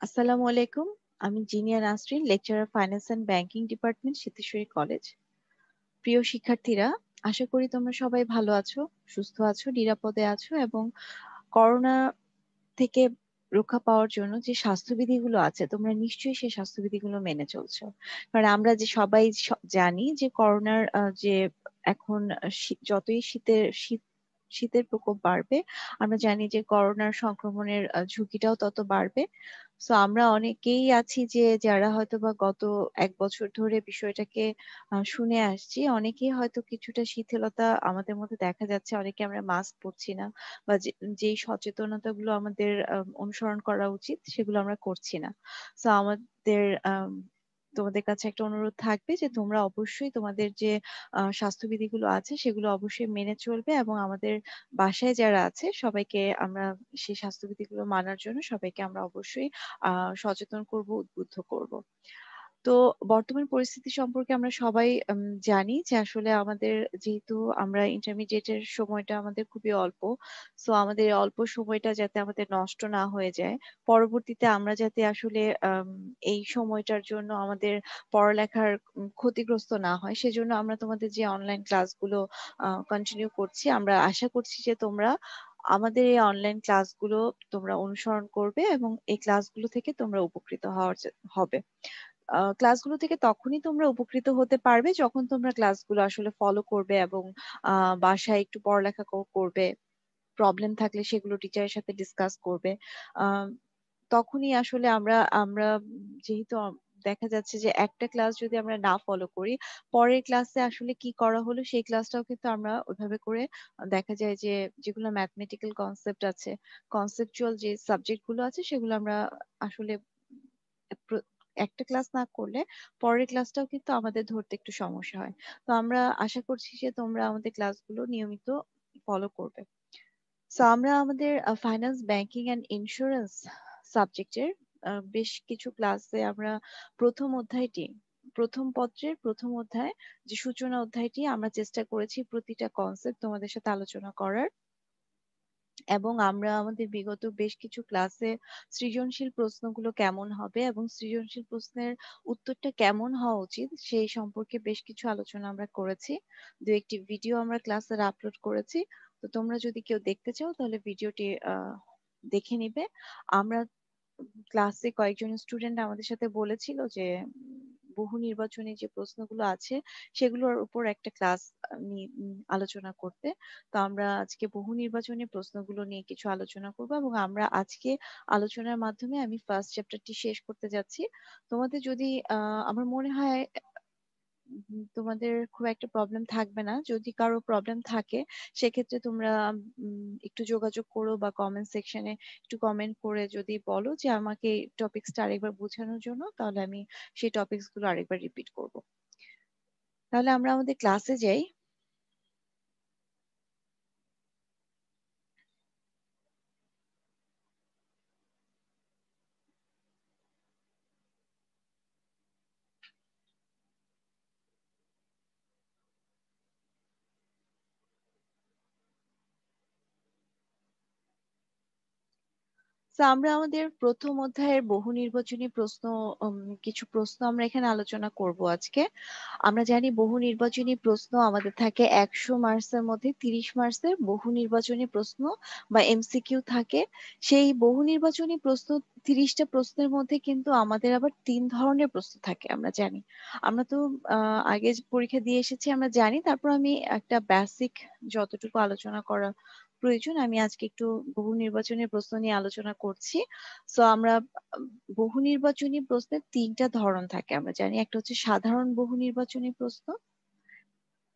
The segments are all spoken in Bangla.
আসসালামু আলাইকুম। আমি Jinia Nasrin, lecturer finance and banking department, Siddheswari college. প্রিয় শিক্ষার্থীরা, আশা করি তোমরা সবাই ভালো আছো, সুস্থ আছো, নিরাপদে আছো এবং করোনা থেকে রক্ষা পাওয়ার জন্য যে স্বাস্থ্যবিধিগুলো আছে তোমরা নিশ্চয়ই সেই স্বাস্থ্যবিধিগুলো মেনে চলছো। কারণ আমরা যে সবাই জানি যে করোনার যে এখন যতই শীতের প্রকোপ বাড়বে, আমরা জানি যে করোনার সংক্রমণের ঝুঁকিটাও তত বাড়বে। সো আমরা অনেকেই আছি যে যারা হয়তোবা গত ১ বছর ধরে বিষয়টাকে শুনে আসছি। অনেকেই হয়তো কিছুটা শিথিলতা আমাদের মধ্যে দেখা যাচ্ছে। অনেকে আমরা মাস্ক পরছি না বা যেই সচেতনতাগুলো আমাদের অনুসরণ করা উচিত সেগুলো আমরা করছি না। সো আমাদের তোমাদের কাছে একটা অনুরোধ থাকবে যে তোমরা অবশ্যই তোমাদের যে স্বাস্থ্যবিধিগুলো আছে সেগুলো অবশ্যই মেনে চলবে এবং আমাদের বাসায় যারা আছে সবাইকে আমরা সেই স্বাস্থ্যবিধিগুলো মানার জন্য সবাইকে আমরা অবশ্যই সচেতন করব, উদ্বুদ্ধ করব। তো বর্তমান পরিস্থিতি সম্পর্কে আমরা সবাই জানি যে আসলে আমাদের যেহেতু আমরা ইন্টারমিডিয়েটের সময়টা আমাদের খুবই অল্প, সো আমাদের এই অল্প সময়টা যাতে আমাদের নষ্ট না হয়ে যায়, পরবর্তীতে আমরা যাতে আসলে এই সময়টার জন্য আমাদের পড়ালেখার ক্ষতিগ্রস্ত না হয়, সেজন্য আমরা তোমাদের যে অনলাইন ক্লাসগুলো কন্টিনিউ করছি। আমরা আশা করছি যে তোমরা আমাদের এই অনলাইন ক্লাসগুলো তোমরা অনুসরণ করবে এবং এই ক্লাসগুলো থেকে তোমরা উপকৃত হবে। ক্লাসগুলো থেকে তখনই তোমরা উপকৃত হতে পারবে যখন তোমরা ক্লাসগুলো আসলে ফলো করবে এবং বাসায় একটু পড়ালেখা করবে। প্রবলেম থাকলে সেগুলো টিচারের সাথে ডিসকাস করবে। আহ, তখনই আসলে আমরা আমরা যেহেতু দেখা যাচ্ছে যে একটা ক্লাস যদি আমরা না ফলো করি, পরের ক্লাসে আসলে কি করা হলো সেই ক্লাসটাও কিন্তু আমরা ওইভাবে করে দেখা যায় যে যেগুলো ম্যাথমেটিক্যাল কনসেপ্ট আছে, কনসেপচুয়াল যে সাবজেক্ট গুলো আছে সেগুলো আমরা আসলে প্র- একটা ক্লাস না করলে পরের ক্লাসটাও কিন্তু আমাদের ধরতে একটু সমস্যা হয়। তো আমরা আশা করছি যে তোমরা আমাদের ক্লাসগুলো নিয়মিত ফলো করবে। সো আমরা আমাদের ফাইন্যান্স, ব্যাংকিং অ্যান্ড ইন্স্যুরেন্স সাবজেক্টের বেশ কিছু ক্লাসে আমরা প্রথম অধ্যায়টি, প্রথম পত্রের প্রথম অধ্যায় যে সূচনা অধ্যায়টি আমরা চেষ্টা করেছি প্রতিটা কনসেপ্ট তোমাদের সাথে আলোচনা করার। এবং আমরা আমাদের বিগত বেশ কিছু ক্লাসে সৃজনশীল প্রশ্নগুলো কেমন হবে এবং সৃজনশীল প্রশ্নের উত্তরটা কেমন হওয়া উচিত সেই সম্পর্কে বেশ কিছু আলোচনা আমরা করেছি। দু একটি ভিডিও আমরা ক্লাসের আপলোড করেছি। তো তোমরা যদি কেউ দেখতে চাও তাহলে ভিডিওটি দেখে নিবে। আমরা ক্লাসে কয়েকজন স্টুডেন্ট আমাদের সাথে বলেছিল যে বহু নির্বাচনী যে প্রশ্নগুলো আছে সেগুলোর উপর একটা ক্লাস আলোচনা করতে। তো আমরা আজকে বহু নির্বাচনী প্রশ্নগুলো নিয়ে কিছু আলোচনা করব এবং আমরা আজকে আলোচনার মাধ্যমে আমি ফার্স্ট চ্যাপ্টারটি শেষ করতে যাচ্ছি। তোমাদের যদি আমার মনে হয় তোমাদের খুব একটা প্রবলেম থাকবে না। যদি কারো প্রবলেম থাকে সেক্ষেত্রে তোমরা একটু যোগাযোগ করো বা কমেন্ট সেকশনে একটু কমেন্ট করে যদি বলো যে আমাকে টপিকসটা আরেকবার বোঝানোর জন্য, তাহলে আমি সেই টপিকস গুলো আরেকবার রিপিট করব। তাহলে আমরা আমাদের ক্লাসে যাই। তো আমরা আমাদের প্রথম অধ্যায়ের বহু নির্বাচনী প্রশ্ন, কিছু প্রশ্ন আমরা এখানে আলোচনা করব আজকে। আমরা জানি বহু নির্বাচনী প্রশ্ন আমাদের থাকে ১০০ মার্কসের মধ্যে ৩০ মার্কসের বহু নির্বাচনী প্রশ্ন বা এমসিকিউ থাকে। সেই বহু নির্বাচনী প্রশ্ন ৩০টা প্রশ্নের মধ্যে কিন্তু আমাদের আবার ৩ ধরনের প্রশ্ন থাকে আমরা জানি। আমরা তো আগে পরীক্ষা দিয়ে এসেছি আমরা জানি। তারপর আমি একটা বেসিক যতটুকু আলোচনা করা প্রয়োজন আমি আজকে একটু বহু নির্বাচনী প্রশ্ন নিয়ে আলোচনা করছি। সো আমরা বহু নির্বাচনী প্রশ্নের ৩টা ধরন থাকে আমরা জানি। একটা হচ্ছে সাধারণ বহু নির্বাচনী প্রশ্ন,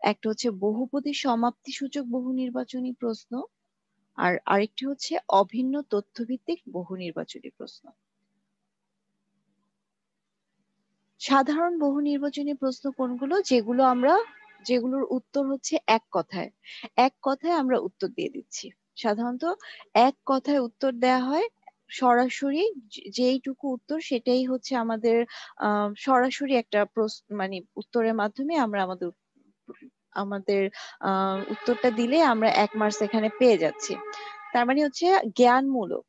একটা হচ্ছে বহুপদী সমাপ্তি সূচক বহু নির্বাচনী প্রশ্ন, আর আরেকটি হচ্ছে অভিন্ন তথ্যভিত্তিক বহু নির্বাচনী প্রশ্ন। সাধারণ বহু নির্বাচনী প্রশ্ন কোনগুলো? যেগুলোর উত্তর হচ্ছে এক কথায়, এক কথায় আমরা উত্তর দিয়ে দিচ্ছি। সাধারণত এক কথায় উত্তর দেয়া হয় সরাসরি। যেইটুকু উত্তর সেটাই হচ্ছে আমাদের সরাসরি একটা মানে উত্তরের মাধ্যমে আমরা আমাদের আমাদের উত্তরটা দিলে আমরা ১ মার্কস এখানে পেয়ে যাচ্ছি। তার মানে হচ্ছে জ্ঞানমূলক।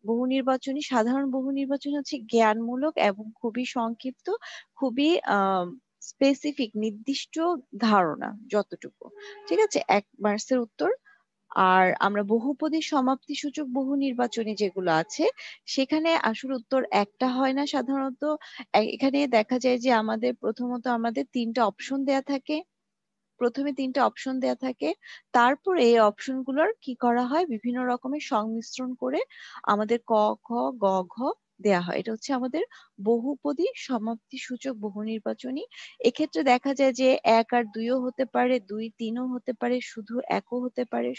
বহু নির্বাচনী, সাধারণ বহু নির্বাচনী হচ্ছে জ্ঞানমূলক এবং খুবই সংক্ষিপ্ত, খুবই স্পেসিফিক, নির্দিষ্ট ধারণা যতটুকু। ঠিক আছে, 1 মার্কসের উত্তর। আর আমরা বহুপদী সমাপ্তি সূচক বহু নির্বাচনী যেগুলো আছে, সেখানে আসলে উত্তর একটা হয় না সাধারণত। এখানে দেখা যায় যে আমাদের প্রথমত আমাদের 3টা অপশন দেয়া থাকে। প্রথমে 3টা অপশন দেয়া থাকে, তারপরে এই অপশনগুলোর কি করা হয়, বিভিন্ন রকমের সংমিশ্রণ করে আমাদের ক, খ, গ, ঘ দেয়া হয়। এটা হচ্ছে আমাদের বহুপদী সমাপ্তি সূচক বহু নির্বাচনী। এক্ষেত্রে দেখা যায় যে 1 আর 2ও হতে পারে, 2, 3ও হতে পারে, শুধু 1ও হতে পারে,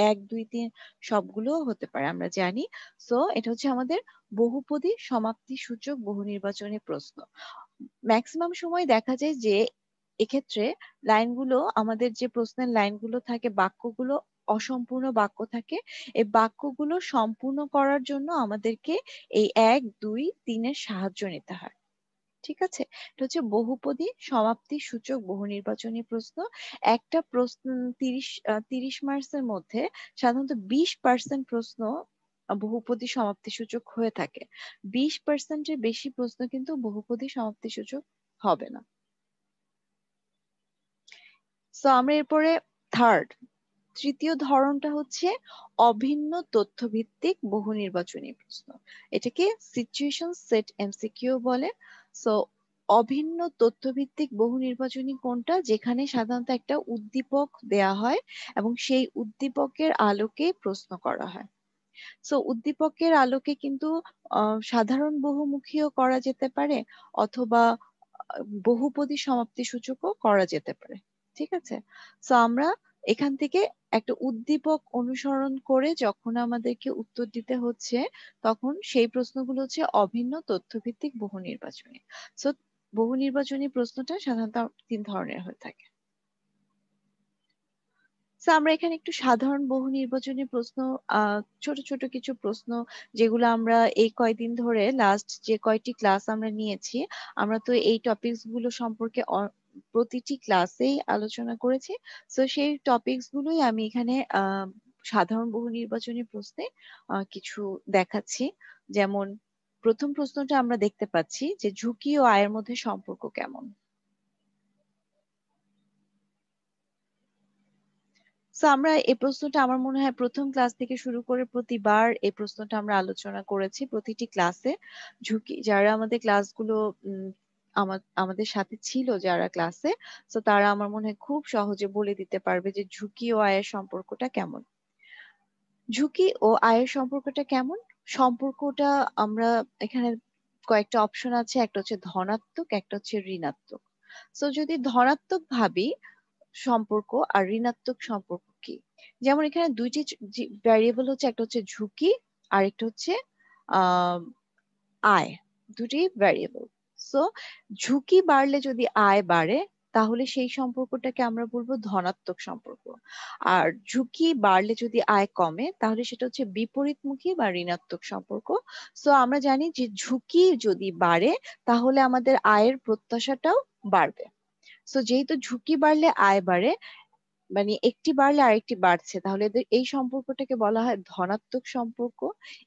1, 2, 3 সবগুলোও হতে পারে, আমরা জানি। সো এটা হচ্ছে আমাদের বহুপদী সমাপ্তি সূচক বহু নির্বাচনী প্রশ্ন। ম্যাক্সিমাম সময় দেখা যায় যে এক্ষেত্রে লাইনগুলো, আমাদের যে প্রশ্নের লাইনগুলো থাকে, বাক্যগুলো অসম্পূর্ণ বাক্য থাকে। এই বাক্যগুলো সম্পূর্ণ করার জন্য আমাদেরকে এই 1, 2, 3-এর সাহায্য নিতে হয়। ঠিক আছে, এটা হচ্ছে বহুপদী সমাপ্তি সূচক বহু নির্বাচনী প্রশ্ন। একটা প্রশ্ন 30 মার্কসের মধ্যে সাধারণত 20% প্রশ্ন বহুপদী সমাপ্তি সূচক হয়ে থাকে। 20%-এর বেশি প্রশ্ন কিন্তু বহুপদী সমাপ্তি সূচক হবে না। সো আমরা এরপরে তৃতীয় ধরনটা হচ্ছে অভিন্ন তথ্যভিত্তিক বহু নির্বাচনী প্রশ্ন। এটাকে সিচুয়েশন সেট এমসিকিউ বলে। সো অভিন্ন তথ্যভিত্তিক বহু নির্বাচনী কোনটা, যেখানে সাধারণত একটা উদ্দীপক দেয়া হয় এবং সেই উদ্দীপকের আলোকে প্রশ্ন করা হয়। সো উদ্দীপকের আলোকে কিন্তু সাধারণ বহুমুখীও করা যেতে পারে, অথবা বহুপদী সমাপ্তি সূচকও করা যেতে পারে। ঠিক আছে, সো আমরা এখান থেকে একটা উদ্দীপক অনুসরণ করে যখন আমাদেরকে উত্তর দিতে হচ্ছে, তখন সেই প্রশ্নগুলো হচ্ছে অভিন্ন তথ্যভিত্তিক বহু নির্বাচনী। সো বহু নির্বাচনী প্রশ্নটা সাধারণত 3 ধরনের হয়ে থাকে। তো আমরা এখানে একটু সাধারণ বহু নির্বাচনী প্রশ্ন, ছোট ছোট কিছু প্রশ্ন, যেগুলো আমরা এই কয়দিন ধরে লাস্ট যে কয়টি ক্লাস আমরা নিয়েছি, আমরা তো এই টপিকস গুলো সম্পর্কে প্রতিটি ক্লাসেই আলোচনা করেছি। তো সেই টপিকস গুলোই আমি এখানে সাধারণ বহু নির্বাচনী প্রশ্নে কিছু দেখাচ্ছি। যেমন প্রথম প্রশ্নটা আমরা দেখতে পাচ্ছি যে ঝুঁকি ও আয়ের মধ্যে সম্পর্ক কেমন। সো আমরা এই প্রশ্নটা, আমার মনে হয় প্রথম ক্লাস থেকে শুরু করে প্রতিবার এই প্রশ্নটা আমরা আলোচনা করেছি প্রতিটি ক্লাসে। ঝুঁকি, যারা আমাদের ক্লাসগুলো আমাদের সাথে ছিল যারা ক্লাসে, তো তারা আমার মনে হয় খুব সহজে বলে দিতে পারবে যে ঝুঁকি ও আয়ের সম্পর্কটা কেমন। ঝুঁকি ও আয়ের সম্পর্কটা কেমন, সম্পর্কটা আমরা এখানে কয়েকটা অপশন আছে, একটা হচ্ছে ধনাত্মক, একটা হচ্ছে ঋণাত্মক। তো যদি ধনাত্মক ভাবি সম্পর্ক আর ঋণাত্মক সম্পর্ক কি, যেমন এখানে দুইটি ভ্যারিয়েবল হচ্ছে, একটা হচ্ছে ঝুঁকি আর একটা হচ্ছে আহ আয়, দুটি ভ্যারিয়েবল। সো ঝুঁকি বাড়লে যদি আয় বাড়ে, তাহলে সেই সম্পর্কটাকে আমরা বলবো ধনাত্মক সম্পর্ক। আর ঝুঁকি বাড়লে যদি আয় কমে, তাহলে সেটা হচ্ছে বিপরীতমুখী বা ঋণাত্মক সম্পর্ক। সো আমরা জানি যে ঝুঁকি যদি বাড়ে, তাহলে আমাদের আয়ের প্রত্যাশাটাও বাড়বে। সো যেহেতু ঝুঁকি বাড়লে আয় বাড়ে, মানে একটি বাড়লে আরেকটি বাড়ছে, তাহলে এই সম্পর্কটাকে বলা হয় ধনাত্মক সম্পর্ক।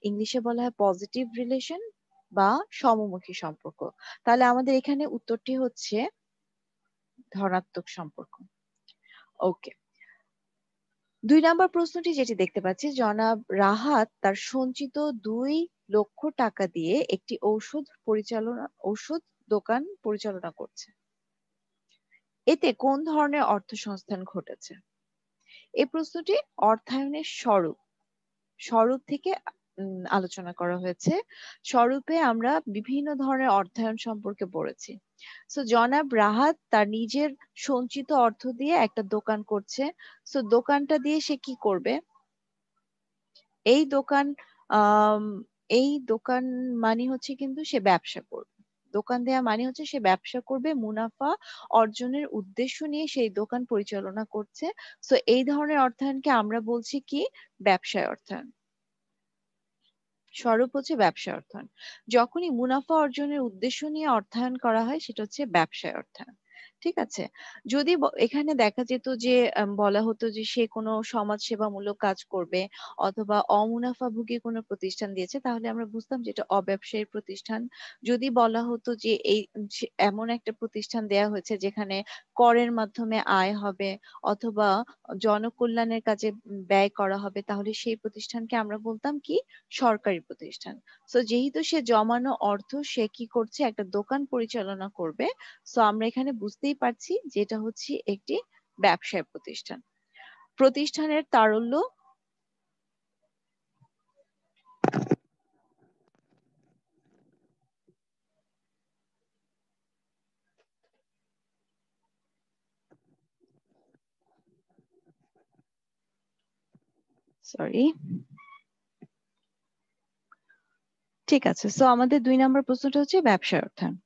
ইংলিশে বলা হয় পজিটিভ রিলেশন বা সমমুখী সম্পর্ক। তাহলে আমাদের এখানে উত্তরটি হচ্ছে ধনাত্মক সম্পর্ক। ওকে, 2 নম্বর প্রশ্নটি যেটি দেখতে পাচ্ছি, জনাব রাহাত তার সঞ্চিত 2 লক্ষ টাকা দিয়ে একটি ঔষধ দোকান পরিচালনা করছে। এতে কোন ধরনের অর্থসংস্থান ঘটেছে? এই প্রশ্নটি অর্থায়নের স্বরূপ থেকে আলোচনা করা হয়েছে। স্বরূপে আমরা বিভিন্ন ধরনের অর্থায়ন সম্পর্কে পড়েছি। সো জনাব রাহাত তার নিজের সঞ্চিত অর্থ দিয়ে একটা দোকান করছে। সো দোকানটা দিয়ে সে কি করবে? এই দোকান আম, এই দোকান মানে হচ্ছে কিন্তু সে ব্যবসা করবে। দোকান দেয়া মানে হচ্ছে সে ব্যবসা করবে, মুনাফা অর্জনের উদ্দেশ্য নিয়ে সেই দোকান পরিচালনা করছে। সো এই ধরনের অর্থায়নকে আমরা বলছি কি? ব্যবসায় অর্থায়ন। স্বরূপ হচ্ছে ব্যবসায় অর্থায়ন। যখনই মুনাফা অর্জনের উদ্দেশ্য নিয়ে অর্থায়ন করা হয়, সেটা হচ্ছে ব্যবসায় অর্থায়ন। ঠিক আছে। যদি এখানে দেখা যেত যে বলা হতো যে সে কোনো সমাজসেবামূলক কাজ করবে অথবা অমুনাফাভোগী কোনো প্রতিষ্ঠান দিয়েছে, তাহলে আমরা বুঝতাম যে এটা অব্যবসায়ী প্রতিষ্ঠান। যদি বলা হতো যে এই এমন একটা প্রতিষ্ঠান দেয়া হয়েছে যেখানে করের মাধ্যমে আয় হবে অথবা জনকল্যাণের কাজে ব্যয় করা হবে, তাহলে সেই প্রতিষ্ঠানকে আমরা বলতাম কি সরকারি প্রতিষ্ঠান। সো যেহেতু সে জমানো অর্থ সে কি করছে, একটা দোকান পরিচালনা করবে, সো আমরা এখানে বুঝতেই পারছি যে এটা হচ্ছে একটি ব্যবসায় প্রতিষ্ঠান। প্রতিষ্ঠানের তারল্য সরি ঠিক আছে। সো আমাদের 2 নম্বর প্রশ্নটা হচ্ছে ব্যবসায় অর্থায়ন।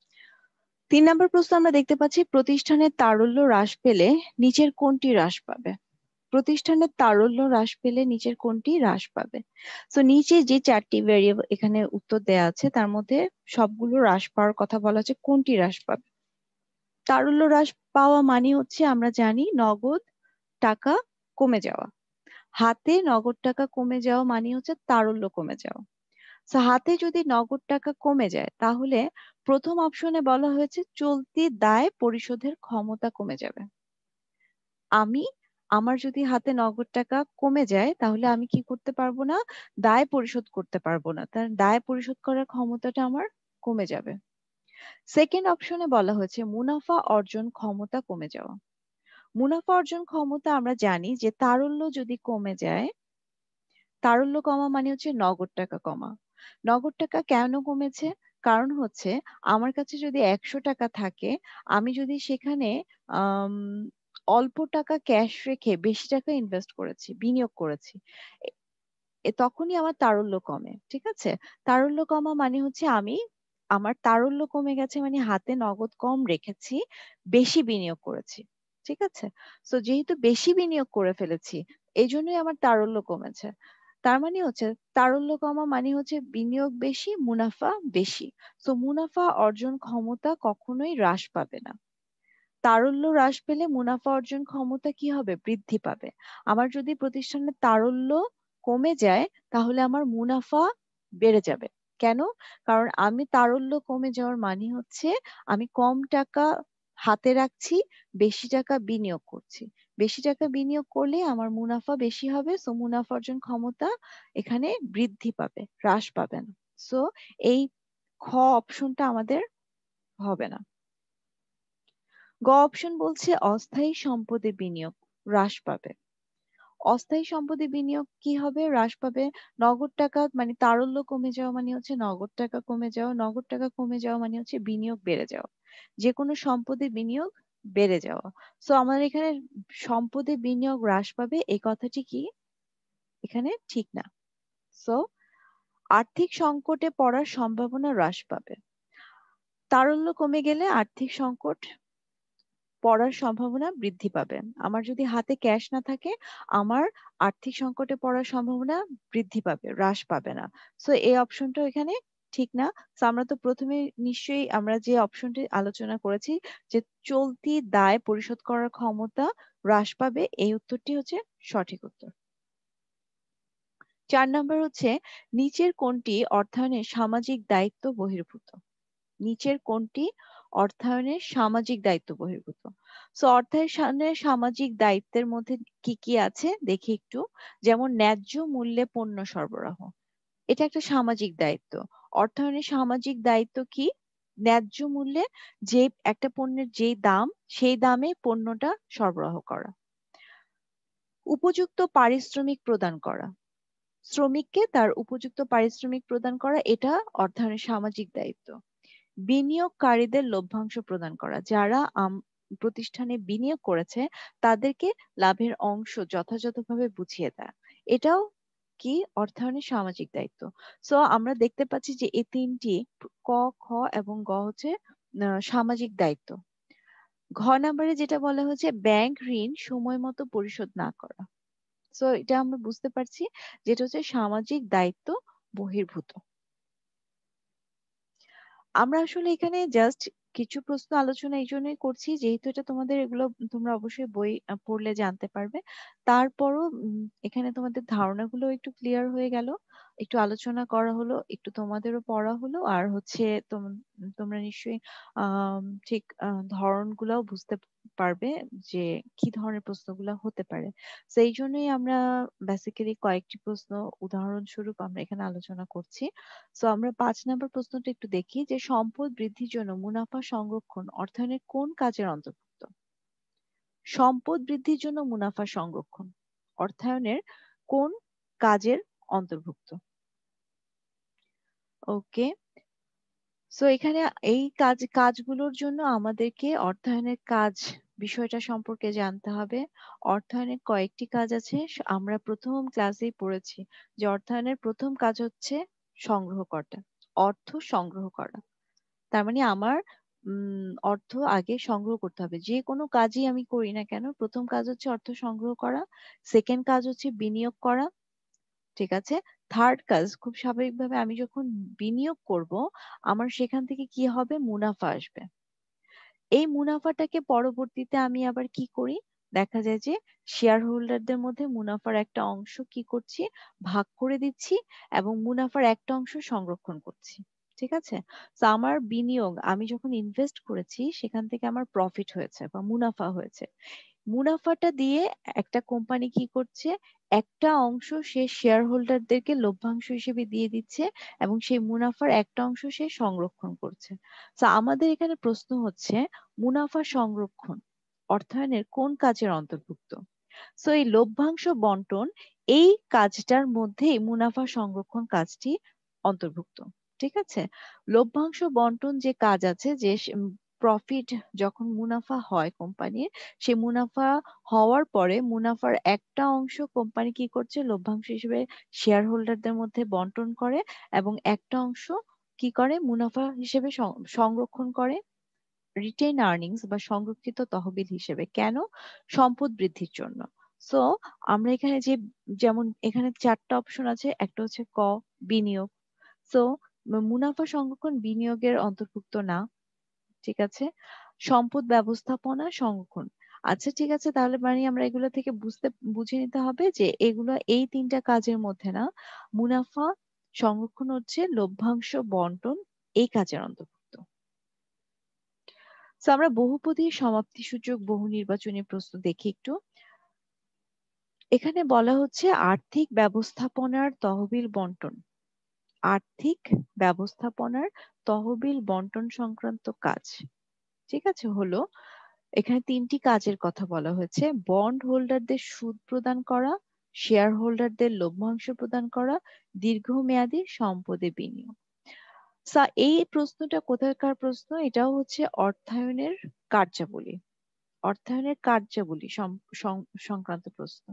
3 নম্বর প্রশ্ন আমরা দেখতে পাচ্ছি প্রতিষ্ঠানের তারল্য হ্রাস পেলে নিচের কোনটি হ্রাস পাবে? প্রতিষ্ঠানের তারল্য হ্রাস পেলে নিচের কোনটি হ্রাস পাবে? সো নিচে যে 4টি ভেরিয়েবল এখানে উত্তর দেয়া আছে তার মধ্যে সবগুলো হ্রাস পাওয়ার কথা বলা আছে, কোনটি হ্রাস পাবে? তারল্য হ্রাস পাওয়া মানে হচ্ছে আমরা জানি নগদ টাকা কমে যাওয়া। হাতে নগদ টাকা কমে যাওয়া মানে হচ্ছে তারল্য কমে যাওয়া। সো হাতে যদি নগদ টাকা কমে যায় তাহলে প্রথম অপশনে বলা হয়েছে চলতি দায় পরিশোধের ক্ষমতা কমে যাবে। আমি আমার যদি হাতে নগদ টাকা কমে যায় তাহলে আমি কি করতে পারবো না, দায় পরিশোধ করতে পারবো না, তার দায় পরিশোধ করার ক্ষমতাটা আমার কমে যাবে। সেকেন্ড অপশনে বলা হয়েছে মুনাফা অর্জন ক্ষমতা কমে যাওয়া। মুনাফা অর্জন ক্ষমতা আমরা জানি যে তারল্য যদি কমে যায়, তারল্য কমা মানে হচ্ছে নগদ টাকা কমা। নগদ টাকা কেন কমেছে? কারণ হচ্ছে আমার কাছে যদি 100 টাকা থাকে, আমি যদি সেখানে আম, অল্প টাকা ক্যাশ রেখে বেশি টাকা ইনভেস্ট করেছি, বিনিয়োগ করেছি, তখনই আমার তারল্য কমে। ঠিক আছে। তারল্য কমা মানে হচ্ছে আমার তারল্য কমে গেছে মানে হাতে নগদ কম রেখেছি, বেশি বিনিয়োগ করেছি। ঠিক আছে। তো যেহেতু বেশি বিনিয়োগ করে ফেলেছি এই জন্যই আমার তারল্য কমেছে। তার মানে হচ্ছে তারল্য কমা মানে হচ্ছে বিনিয়োগ বেশি, মুনাফা বেশি। তো মুনাফা অর্জন ক্ষমতা কখনোই হ্রাস পাবে না। তারল্য হ্রাস পেলে মুনাফা অর্জন ক্ষমতা কি হবে? বৃদ্ধি পাবে। আমার যদি প্রতিষ্ঠানের তারল্য কমে যায় তাহলে আমার মুনাফা বেড়ে যাবে। কেন? কারণ আমি তারল্য কমে যাওয়ার মানে হচ্ছে আমি কম টাকা হাতে রাখছি, বেশি টাকা বিনিয়োগ করছি। বেশি টাকা বিনিয়োগ করলে আমার মুনাফা বেশি হবে, সো মুনাফা অর্জন ক্ষমতা এখানে বৃদ্ধি পাবে, হ্রাস পাবে না। সো এই খ অপশনটা আমাদের হবে না। গ অপশন বলছে অস্থায়ী সম্পদে বিনিয়োগ হ্রাস পাবে। অস্থায়ী সম্পদে বিনিয়োগ কি হবে? হ্রাস পাবে। নগদ টাকা মানে তারল্য কমে যাওয়া মানে হচ্ছে নগদ টাকা কমে যাওয়া, নগদ টাকা কমে যাওয়া মানে হচ্ছে বিনিয়োগ বেড়ে যাওয়া। যে কোনো সম্পদে বিনিয়োগ বেড়ে যাওয়া। সো আমাদের এখানে সম্পদে বিনিয়োগ হ্রাস পাবে এই কথাটি কি এখানে ঠিক না। সো আর্থিক সংকটে পড়ার সম্ভাবনা হ্রাস পাবে। তারল্য কমে গেলে আর্থিক সংকট পড়ার সম্ভাবনা বৃদ্ধি পাবে। আমার যদি হাতে ক্যাশ না থাকে আমার আর্থিক সংকটে পড়ার সম্ভাবনা বৃদ্ধি পাবে, হ্রাস পাবে না। সো এই অপশনটা এখানে ঠিক না। সো আমরা তো প্রথমে নিশ্চয়ই আমরা যে অপশনটি আলোচনা করেছি যে চলতি দায় পরিশোধ করার ক্ষমতা হ্রাস পাবে, এই উত্তরটি হচ্ছে সঠিক উত্তর। 4 নাম্বার হচ্ছে নিচের কোনটি অর্থায়নের সামাজিক দায়িত্ব বহির্ভূত? নিচের কোনটি অর্থায়নের সামাজিক দায়িত্ব বহির্ভূত? সো অর্থায়নের সামাজিক দায়িত্বের মধ্যে কি কি আছে দেখি একটু। যেমন ন্যায্য মূল্যে পণ্য সরবরাহ, এটা একটা সামাজিক দায়িত্ব। অর্থায়নের সামাজিক দায়িত্ব কি? ন্যায্য মূল্যে যে একটা পণ্যের যে দাম সেই দামে পণ্যটা সরবরাহ করা। উপযুক্ত পারিশ্রমিক প্রদান করা, শ্রমিককে তার উপযুক্ত পারিশ্রমিক প্রদান করা, এটা অর্থায়নের সামাজিক দায়িত্ব। বিনিয়োগকারীদের লভ্যাংশ প্রদান করা, যারা প্রতিষ্ঠানে বিনিয়োগ করেছে তাদেরকে লাভের অংশ যথাযথভাবে বুঝিয়ে দেয়, এটাও কি অর্থায়নের সামাজিক দায়িত্ব। সো আমরা দেখতে পাচ্ছি যে এই তিনটি ক, খ এবং গ হচ্ছে সামাজিক দায়িত্ব। ঘ নাম্বারে যেটা বলা হচ্ছে ব্যাংক ঋণ সময় মতো পরিশোধ না করা, সো এটা আমরা বুঝতে পারছি যেটা হচ্ছে সামাজিক দায়িত্ব বহির্ভূত। আমরা আসলে এখানে জাস্ট কিছু প্রশ্ন আলোচনা এই জন্যই করছি যেহেতু এটা তোমাদের এগুলো তোমরা অবশ্যই বই পড়লে জানতে পারবে। তারপরও এখানে তোমাদের ধারণাগুলো একটু ক্লিয়ার হয়ে গেল, একটু আলোচনা করা হলো, একটু তোমাদেরও পড়া হলো, আর হচ্ছে তোমরা নিশ্চয়ই ঠিক ধরনগুলোও বুঝতে পারবে যে কি ধরনের প্রশ্নগুলো হতে পারে। সেই জন্যই আমরা বেসিক্যালি কয়েকটি প্রশ্ন উদাহরণস্বরূপ আমরা এখানে আলোচনা করছি। সো আমরা 5 নম্বর প্রশ্নটা একটু দেখি যে সম্পদ বৃদ্ধির জন্য মুনাফা সংরক্ষণ অর্থায়নের কোন কাজের অন্তর্ভুক্ত? সম্পদ বৃদ্ধির জন্য মুনাফা সংরক্ষণ অর্থায়নের কোন কাজের অন্তর্ভুক্ত? ওকে, সো এখানে এই কাজগুলোর জন্য আমাদেরকে অর্থায়নের কাজ বিষয়টা সম্পর্কে জানতে হবে। অর্থায়নের কয়েকটি কাজ আছে, আমরা প্রথম ক্লাসেই পড়েছি যে অর্থায়নের প্রথম কাজ হচ্ছে সংগ্রহ করা, অর্থ সংগ্রহ করা। তার মানে আমার অর্থ আগে সংগ্রহ করতে হবে। যে কোনো কাজই আমি করি না কেন, প্রথম কাজ হচ্ছে অর্থ সংগ্রহ করা, সেকেন্ড কাজ হচ্ছে বিনিয়োগ করা, ঠিক আছে? থার্ড কাজ খুব স্বাভাবিকভাবে আমি যখন বিনিয়োগ করব, আমার সেখান থেকে কি হবে? মুনাফা আসবে। এই মুনাফাটাকে পরবর্তীতে আমি আবার কি করি? দেখা যায় যে শেয়ার হোল্ডারদের মধ্যে মুনাফার একটা অংশ কি করছি? ভাগ করে দিচ্ছি এবং মুনাফার একটা অংশ সংরক্ষণ করছি। ঠিক আছে? তো আমার বিনিয়োগ আমি যখন ইনভেস্ট করেছি সেখান থেকে আমার প্রফিট হয়েছে বা মুনাফা হয়েছে। মুনাফাটা দিয়ে একটা কোম্পানি কি করছে? একটা অংশ সে শেয়ার হোল্ডারদেরকে লভ্যাংশ হিসেবে দিয়ে দিচ্ছে এবং সেই মুনাফার একটা অংশ সে সংরক্ষণ করছে। তো আমাদের এখানে প্রশ্ন হচ্ছে মুনাফা সংরক্ষণ অর্থায়নের কোন কাজের অন্তর্ভুক্ত? সো এই লভ্যাংশ বন্টন এই কাজটার মধ্যেই মুনাফা সংরক্ষণ কাজটি অন্তর্ভুক্ত। ঠিক আছে? লভ্যাংশ বন্টন যে কাজ আছে যে প্রফিট যখন মুনাফা হয় কোম্পানির, সে মুনাফা হওয়ার পরে মুনাফার একটা অংশ কোম্পানি কি করছে? লভ্যাংশ হিসেবে শেয়ার হোল্ডারদের মধ্যে বন্টন করে এবং একটা অংশ কি করে? মুনাফা হিসেবে সংরক্ষণ করে রিটেইন আর্নিংস বা সংরক্ষিত তহবিল হিসেবে। কেন? সম্পদ বৃদ্ধির জন্য। সো আমরা এখানে যেমন এখানে 4টা অপশন আছে, একটা হচ্ছে বিনিয়োগ। সো মুনাফা সংরক্ষণ বিনিয়োগের অন্তর্ভুক্ত না। ঠিক আছে? সম্পদ ব্যবস্থাপনা সংরক্ষণ। আচ্ছা ঠিক আছে, তাহলে মানে আমরা এগুলো থেকে বুঝে নিতে হবে যে এগুলো এই 3টা কাজের মধ্যে না, মুনাফা সংরক্ষণ হচ্ছে লভ্যাংশ বন্টন এই কাজের অন্তর্ভুক্ত। তো আমরা বহুপদী সমাপ্তিসূচক বহু নির্বাচনী প্রশ্ন দেখি একটু। এখানে বলা হচ্ছে আর্থিক ব্যবস্থাপনার তহবিল বন্টন। আর্থিক ব্যবস্থাপনার তহবিল বন্টন সংক্রান্ত কাজ। ঠিক আছে, হলো এখানে 3টি কাজের কথা বলা হয়েছে। বন্ড হোল্ডারদের সুদ প্রদান করা, শেয়ার হোল্ডারদের লভ্যাংশ প্রদান করা, দীর্ঘমেয়াদী সম্পদে বিনিয়োগ। এই প্রশ্নটা কোথাকার প্রশ্ন? এটাও হচ্ছে অর্থায়নের কার্যাবলী। অর্থায়নের কার্যাবলী সংক্রান্ত প্রশ্ন।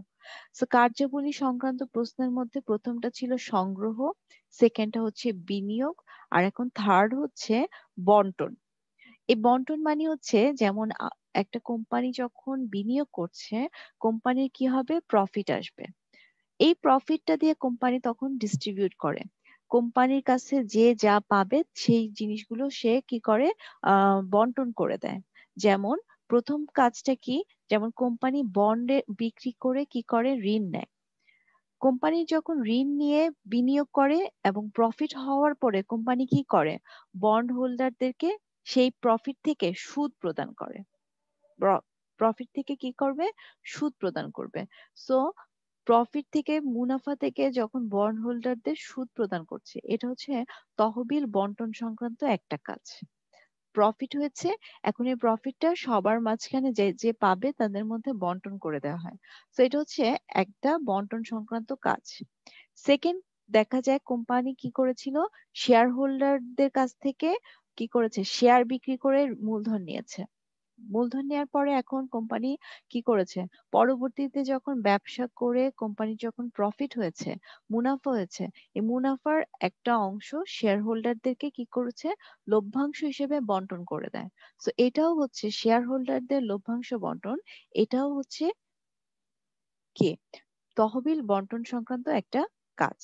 কার্যাবলী সংক্রান্ত প্রশ্নের মধ্যে প্রথমটা ছিল সংগ্রহ, সেকেন্ডটা হচ্ছে বিনিয়োগ, আর এখন থার্ড হচ্ছে বন্টন। এই বন্টন মানে হচ্ছে যেমন একটা কোম্পানি যখন বিনিয়োগ করছে, কোম্পানির কি হবে? প্রফিট আসবে। এই প্রফিটটা দিয়ে কোম্পানি তখন ডিস্ট্রিবিউট করে। কোম্পানির কাছে যে যা পাবে সেই জিনিসগুলো সে কি করে? বন্টন করে দেয়। যেমন প্রথম কাজটা কি? যেমন কোম্পানি বন্ডে বিক্রি করে কি করে? ঋণ নেয়। কোম্পানি যখন ঋণ নিয়ে বিনিয়োগ করে এবং প্রফিট হওয়ার পরে কোম্পানি কি করে? বন্ড হোল্ডারদেরকে সেই প্রফিট থেকে সুদ প্রদান করে। প্রফিট থেকে কি করবে? সুদ প্রদান করবে। সো প্রফিট থেকে মুনাফা থেকে যখন বন্ড হোল্ডারদের সুদ প্রদান করছে, এটা হচ্ছে তহবিল বন্টন সংক্রান্ত একটা কাজ। প্রফিট হয়েছে, এখন এই প্রফিটটা সবার মাঝখানে যে যে পাবে তাদের মধ্যে বন্টন করে দেওয়া হয়। তো এটা হচ্ছে একটা বন্টন সংক্রান্ত কাজ। সেকেন্ড, দেখা যায় কোম্পানি কি করেছিল? শেয়ার হোল্ডারদের কাছ থেকে কি করেছে? শেয়ার বিক্রি করে মূলধন নিয়েছে। মূলধন নেওয়ার পরে এখন কোম্পানি কি করেছে? পরবর্তীতে যখন ব্যবসা করে কোম্পানি যখন প্রফিট হয়েছে, মুনাফা হয়েছে, এই মুনাফার একটা অংশ শেয়ার হোল্ডারদেরকে কি করেছে? লভ্যাংশ হিসেবে বন্টন করে দেয়। তো এটাও হচ্ছে শেয়ার হোল্ডারদের লভ্যাংশ বন্টন। এটাও হচ্ছে কি? তহবিল বন্টন সংক্রান্ত একটা কাজ।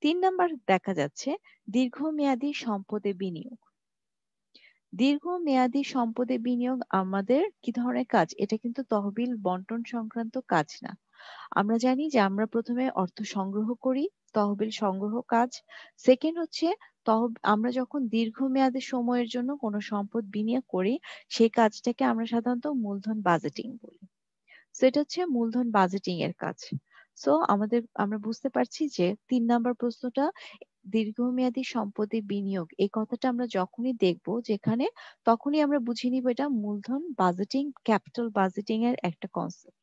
3 নাম্বার দেখা যাচ্ছে দীর্ঘমেয়াদী সম্পদে বিনিয়োগ। দীর্ঘমেয়াদী সম্পদে বিনিয়োগ আমাদের কি ধরনের কাজ? এটা কিন্তু তহবিল বন্টন সংক্রান্ত কাজ না। আমরা জানি যে আমরা প্রথমে অর্থ সংগ্রহ করি, তহবিল সংগ্রহ কাজ। সেকেন্ড হচ্ছে আমরা যখন দীর্ঘমেয়াদী সময়ের জন্য কোনো সম্পদ বিনিয়োগ করি, সেই কাজটাকে আমরা সাধারণত মূলধন বাজেটিং বলি। সো এটা হচ্ছে মূলধন বাজেটিং এর কাজ। সো আমরা বুঝতে পারছি যে ৩ নাম্বার প্রশ্নটা দীর্ঘমেয়াদী সম্পদে বিনিয়োগ এই কথাটা আমরা যখনই দেখব যেখানে তখনই আমরা বুঝে নিব এটা মূলধন বাজেটিং, ক্যাপিটাল বাজেটিং এর একটা কনসেপ্ট।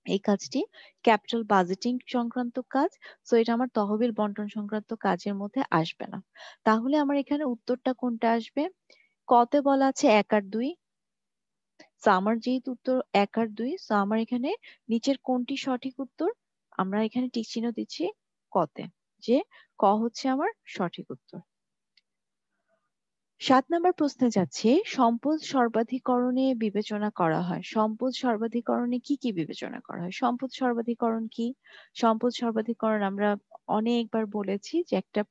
এই কাজটি ক্যাপিটাল বাজেটিং সংক্রান্ত কাজ। সো এটা আমার তহবিল বন্টন সংক্রান্ত কাজের মধ্যে আসবে না। তাহলে আমার এখানে উত্তরটা কোনটা আসবে? কতে বলা আছে ১ আর ২। সো আমার যেহেতু উত্তর ১ আর ২, সো আমার এখানে নিচের কোনটি সঠিক উত্তর? আমরা এখানে টিক চিহ্ন দিচ্ছি কতে, যে ক হচ্ছে আমার সঠিক উত্তর। ৭ নম্বর প্রশ্নে যাচ্ছি, সম্পদ সর্বাধিকরণে বিবেচনা করা হয়। সম্পদ সর্বাধিকরণে কি কি বিবেচনা করা হয়? সম্পদ সর্বাধিকরণ কি? সম্পদ সর্বাধিকরণ আমরা অনেকবার বলেছি যে একটা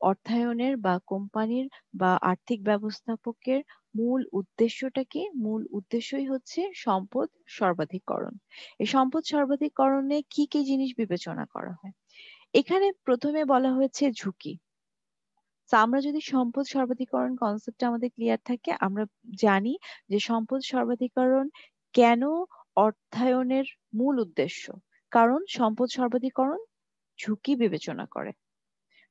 অর্থায়নের বা কোম্পানির বা আর্থিক ব্যবস্থাপকের মূল উদ্দেশ্যটা কি? মূল উদ্দেশ্যই হচ্ছে সম্পদ সর্বাধিকরণ। এই সম্পদ সর্বাধিকরণে কি কি জিনিস বিবেচনা করা হয়? এখানে প্রথমে বলা হয়েছে ঝুঁকি। তো আমরা যদি সম্পদ সর্বাধিকরণ কনসেপ্টটা আমাদের ক্লিয়ার থাকে, আমরা জানি যে সম্পদ সর্বাধিকরণ কেন অর্থায়নের মূল উদ্দেশ্য। কারণ সম্পদ সর্বাধিকরণ ঝুঁকি বিবেচনা করে।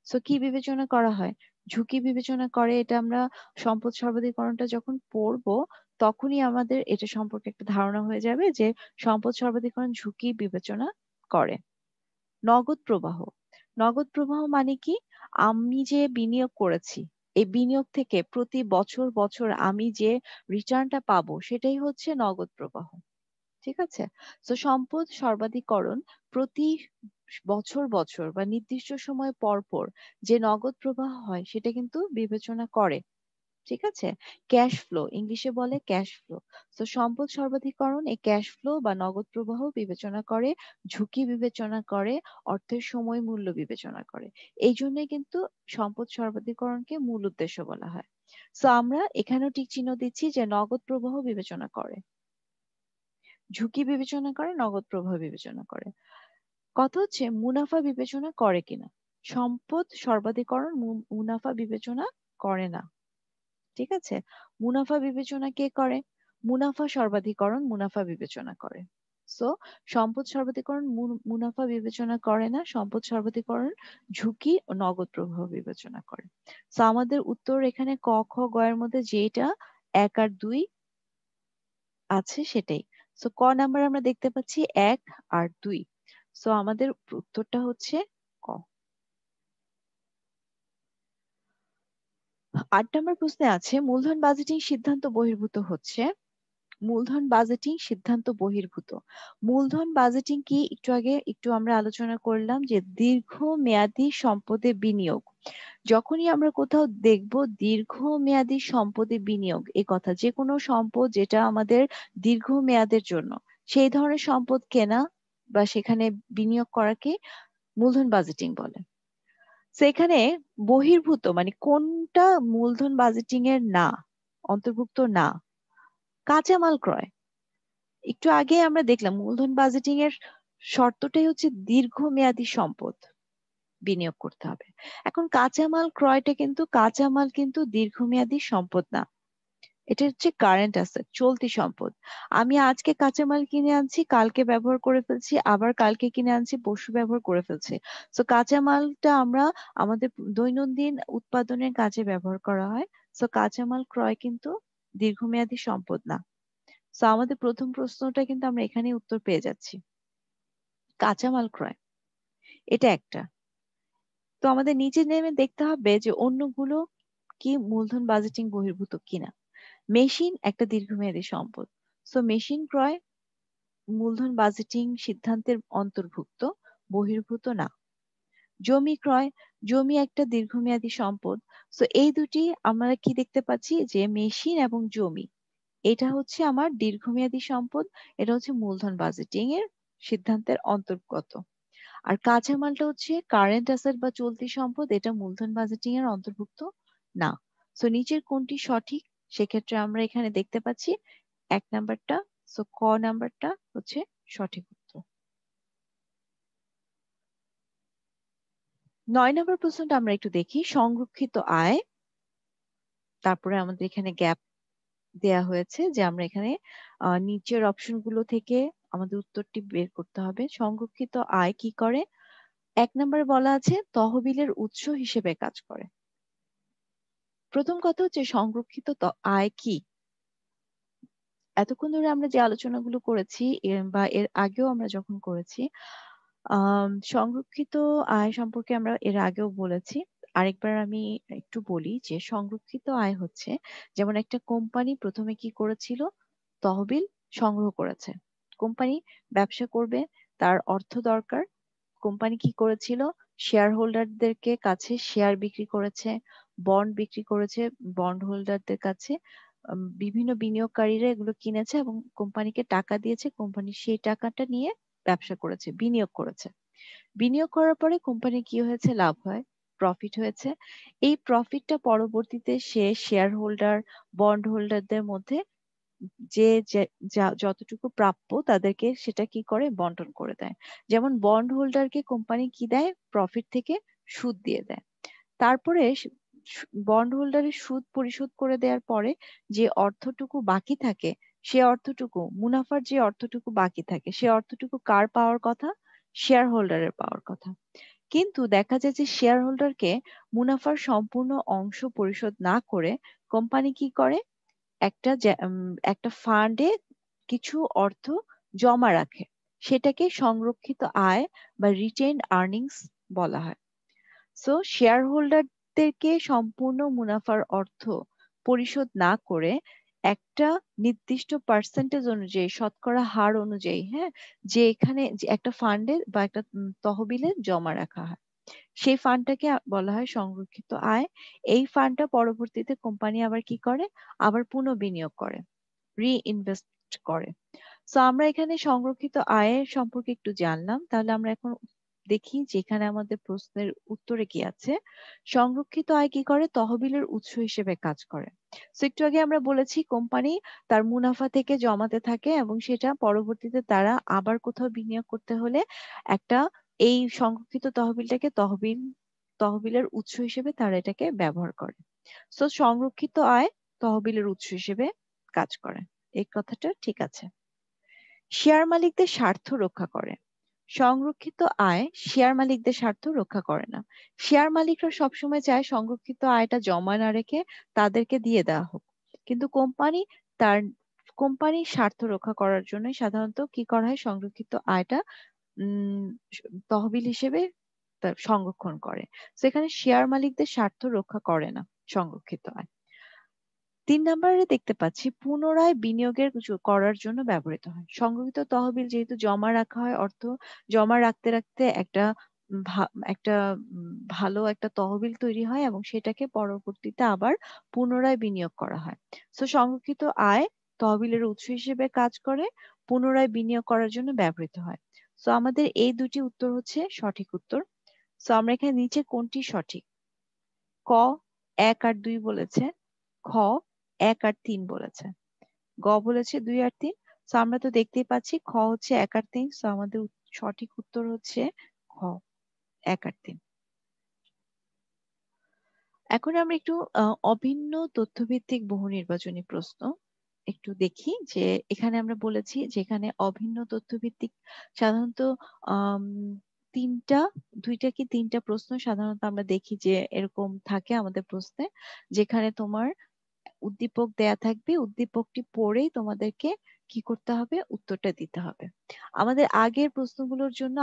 সো কি বিবেচনা করা হয়? ঝুঁকি বিবেচনা করে। এটা আমরা সম্পদ সর্বাধিকরণটা যখন পড়বো তখনই আমাদের এটা সম্পর্কে একটা ধারণা হয়ে যাবে যে সম্পদ সর্বাধিকরণ ঝুঁকি বিবেচনা করে। নগদ প্রবাহ। নগদ প্রবাহ মানে কি? আমি যে বিনিয়োগ করেছি, এই বিনিয়োগ থেকে প্রতি বছর বছর আমি যে রিটার্নটা পাবো সেটাই হচ্ছে নগদ প্রবাহ। ঠিক আছে? তো সম্পদ সর্বাধিকরণ প্রতি বছর বছর বা নির্দিষ্ট সময় পর পর যে নগদ প্রবাহ হয় সেটা কিন্তু বিবেচনা করে। ঠিক আছে? ক্যাশ ফ্লো, ইংলিশে বলে ক্যাশ ফ্লো। তো সম্পদ সর্বাধিকরণ এই ক্যাশ ফ্লো বা নগদ প্রবাহ বিবেচনা করে, ঝুঁকি বিবেচনা করে, অর্থের সময় মূল্য বিবেচনা করে। এই জন্যই কিন্তু সম্পদ সর্বাধিকরণকে মূল উদ্দেশ্য বলা হয়। সো আমরা এখানেও টিক চিহ্ন দিচ্ছি যে নগদ প্রবাহ বিবেচনা করে, ঝুঁকি বিবেচনা করে, নগদ প্রবাহ বিবেচনা করে। কথা হচ্ছে মুনাফা বিবেচনা করে কিনা। সম্পদ সর্বাধিকরণ মুনাফা বিবেচনা করে না। ঠিক আছে? মুনাফা বিবেচনা কে করে? মুনাফা সর্বাধিকরণ মুনাফা বিবেচনা করে। সো সম্পদ সর্বাধিকরণ মুনাফা বিবেচনা করে না। সম্পদ সর্বাধিকরণ ঝুঁকি ও নগদ প্রবাহ বিবেচনা করে। সো আমাদের উত্তর এখানে ক, খ, গ এর মধ্যে যেটা ১ আর ২ আছে সেটাই। সো ক নাম্বার আমরা দেখতে পাচ্ছি ১ আর ২। সো আমাদের উত্তরটা হচ্ছে ক। ৮ নম্বর প্রশ্নে আছে মূলধন বাজেটিং সিদ্ধান্ত বহির্ভূত হচ্ছে। মূলধন বাজেটিং সিদ্ধান্ত বহির্ভূত। মূলধন বাজেটিং কি একটু আগে একটু আমরা আলোচনা করলাম যে দীর্ঘমেয়াদী সম্পদে বিনিয়োগ। যখনই আমরা কোথাও দেখব দীর্ঘমেয়াদী সম্পদে বিনিয়োগ এই কথা, যে কোনো সম্পদ যেটা আমাদের দীর্ঘমেয়াদের জন্য সেই ধরনের সম্পদ কেনা বা সেখানে বিনিয়োগ করাকে মূলধন বাজেটিং বলে। সেখানে বহির্ভূত মানে কোনটা মূলধন বাজেটিং এর না, অন্তর্ভুক্ত না? কাঁচামাল ক্রয়। একটু আগে আমরা দেখলাম মূলধন বাজেটিং এর শর্তটাই হচ্ছে দীর্ঘমেয়াদী সম্পদ বিনিয়োগ করতে হবে। এখন কাঁচামাল ক্রয়টা কিন্তু কাঁচামাল কিন্তু দীর্ঘমেয়াদী সম্পদ না। এটা হচ্ছে কারেন্ট অ্যাসেট, চলতি সম্পদ। আমি আজকে কাঁচামাল কিনে আনছি, কালকে ব্যবহার করে ফেলছি, আবার কালকে কিনে আনছি, পরশু ব্যবহার করে ফেলছি। সো কাঁচামালটা আমরা আমাদের দৈনন্দিন উৎপাদনের কাজে ব্যবহার করা হয়। সো কাঁচামাল ক্রয় কিন্তু দীর্ঘমেয়াদী সম্পদ না। সো আমাদের প্রথম প্রশ্নটা কিন্তু আমরা এখানেই উত্তর পেয়ে যাচ্ছি। কাঁচামাল ক্রয় এটা একটা। তো আমাদের নিচে নেমে দেখতে হবে যে অন্যগুলো কি মূলধন বাজেটিং বহির্ভূত কিনা। মেশিন একটা দীর্ঘমেয়াদী সম্পদ। সো মেশিন ক্রয় মূলধন বাজেটিং সিদ্ধান্তের অন্তর্ভুক্ত, বহির্ভূত না। জমি ক্রয়, জমি একটা দীর্ঘমেয়াদী সম্পদ। সো এই দুটি আমরা কি দেখতে পাচ্ছি যে মেশিন এবং জমি এটা হচ্ছে আমার দীর্ঘমেয়াদী সম্পদ, এটা হচ্ছে মূলধন বাজেটিং এর সিদ্ধান্তের অন্তর্গত। আর কাঁচামালটা হচ্ছে কারেন্ট অ্যাসেট বা চলতি সম্পদ, এটা মূলধন বাজেটিং এর অন্তর্ভুক্ত না। সো নিচের কোনটি সঠিক সেক্ষেত্রে আমরা এখানে দেখতে পাচ্ছি 1 নাম্বারটা, সো ক নাম্বারটা হচ্ছে সঠিক উত্তর। 9 নম্বর প্রশ্নটা আমরা একটু দেখি। সংরক্ষিত আয়, তারপরে আমাদের এখানে গ্যাপ দেয়া হয়েছে যে আমরা এখানে নিচের অপশন গুলো থেকে আমাদের উত্তরটি বের করতে হবে। সংরক্ষিত আয় কি করে? 1 নম্বরে বলা আছে তহবিলের উৎস হিসেবে কাজ করে। প্রথম কথা হচ্ছে সংরক্ষিত আয় কি? এতক্ষণ ধরে আমরা যে আলোচনাগুলো করেছি বা এর আগেও আমরা যখন করেছি, সংরক্ষিত আয় সম্পর্কে আমরা এর আগেও বলেছি। আরেকবার আমি একটু বলি যে সংরক্ষিত আয় হচ্ছে, যেমন একটা কোম্পানি প্রথমে কি করেছিল? তহবিল সংগ্রহ করেছে। কোম্পানি ব্যবসা করবে, তার অর্থ দরকার। কোম্পানি কি করেছিল? শেয়ার হোল্ডারদেরকে কাছে শেয়ার বিক্রি করেছে, বন্ড বিক্রি করেছে বন্ড হোল্ডারদের কাছে। বিভিন্ন বিনিয়োগকারীরা এগুলো কিনেছে এবং কোম্পানিকে টাকা দিয়েছে। কোম্পানি সেই টাকাটা নিয়ে ব্যবসা করেছে, বিনিয়োগ করেছে। বিনিয়োগ করার পরে কোম্পানির কি হয়েছে? লাভ হয়, প্রফিট হয়েছে। এই প্রফিটটা পরবর্তীতে সে শেয়ার হোল্ডার, বন্ড হোল্ডারদের মধ্যে যে যতটুকু প্রাপ্য তাদেরকে সেটা কি করে? বন্টন করে দেয়। যেমন বন্ড হোল্ডারকে কোম্পানি কি দেয়? প্রফিট থেকে সুদ দিয়ে দেয়। তারপরে বন্ড হোল্ডারের সুদ পরিশোধ করে দেওয়ার পরে যে অর্থটুকু বাকি থাকে, সে অর্থটুকু, মুনাফার যে অর্থটুকু বাকি থাকে, সে অর্থটুকু কার পাওয়ার কথা? শেয়ার হোল্ডারের পাওয়ার কথা। কিন্তু দেখা যায় যে শেয়ার হোল্ডারকে মুনাফার সম্পূর্ণ অংশ পরিশোধ না করে কোম্পানি কি করে? একটা ফান্ডে কিছু অর্থ জমা রাখে। সেটাকে সংরক্ষিত আয় বা রিটেইনড আর্নিংস বলা হয়। সো শেয়ার হোল্ডারদেরকে সম্পূর্ণ মুনাফার অর্থ পরিশোধ না করে একটা নির্দিষ্ট পার্সেন্টেজ অনুযায়ী, শতকরা হার অনুযায়ী, হ্যাঁ, যে এখানে যে একটা ফান্ডে বা একটা তহবিলে জমা রাখা হয়, সেই ফান্ডটাকে বলা হয় সংরক্ষিত আয়। এই ফান্ডটা পরবর্তীতে কোম্পানি আবার কি করে? আবার পুনঃবিনিয়োগ করে, রিইনভেস্ট করে। সো আমরা এখানে সংরক্ষিত আয়ের সম্পর্কে একটু জানলাম। তাহলে আমরা এখন দেখি যে এখানে আমাদের প্রশ্নের উত্তরে কি আছে। সংরক্ষিত আয় কি করে? তহবিলের উৎস হিসেবে কাজ করে। সো একটু আগে আমরা বলেছি কোম্পানি তার মুনাফা থেকে জমাতে থাকে এবং সেটা পরবর্তীতে তারা আবার কোথাও বিনিয়োগ করতে হলে একটা এই সংরক্ষিত তহবিলটাকে তহবিলের উৎস হিসেবে তারা এটাকে ব্যবহার করে। সো সংরক্ষিত আয় তহবিলের উৎস হিসেবে কাজ করে। এই কথাটা ঠিক আছে। শেয়ার মালিকদের স্বার্থ রক্ষা করে। সংরক্ষিত আয় শেয়ার মালিকদের স্বার্থ রক্ষা করে না। শেয়ার মালিকরা সবসময় চায় সংরক্ষিত আয়টা জমা না রেখে তাদেরকে দিয়ে দেওয়া হোক। কিন্তু তার কোম্পানির স্বার্থ রক্ষা করার জন্য সাধারণত কি করা হয়? সংরক্ষিত আয়টা উম তহবিল হিসেবে সংরক্ষণ করে। সেখানে শেয়ার মালিকদের স্বার্থ রক্ষা করে না সংরক্ষিত আয়। ৩ নাম্বারে দেখতে পাচ্ছি পুনরায় বিনিয়োগের করার জন্য ব্যবহৃত হয়। সংগৃহীত তহবিল যেহেতু জমা রাখা হয়, অর্থ জমা রাখতে রাখতে একটা ভালো একটা তহবিল তৈরি হয় এবং সেটাকে পরবর্তীতে আবার পুনরায় বিনিয়োগ করা হয়। সো সংরক্ষিত আয় তহবিলের উৎস হিসেবে কাজ করে, পুনরায় বিনিয়োগ করার জন্য ব্যবহৃত হয়। সো আমাদের এই দুটি উত্তর হচ্ছে সঠিক উত্তর। সো আমরা এখানে নিচে কোনটি সঠিক? ক ১ আর ২ বলেছে, খ ১ আর ৩ বলেছে, গ বলেছে ২ আর ৩। সো আমরা তো দেখতেই পাচ্ছি খ হচ্ছে ১ আর ৩। সো আমাদের সঠিক উত্তর হচ্ছে খ ১ আর ৩। এখন আমরা একটু অভিন্ন তথ্যভিত্তিক বহু নির্বাচনী প্রশ্ন একটু দেখি। যে এখানে আমরা বলেছি যে এখানে অভিন্ন তথ্যভিত্তিক সাধারণত আম ৩টা ২টা কি ৩টা প্রশ্ন সাধারণত আমরা দেখি যে এরকম থাকে আমাদের প্রশ্নে, যেখানে তোমার উদ্দীপক দেয়া থাকবে, উদ্দীপকটি পড়েই তোমাদেরকে কি করতে হবে? উত্তরটা দিতে হবে। আমাদের আগের প্রশ্নগুলোর জন্য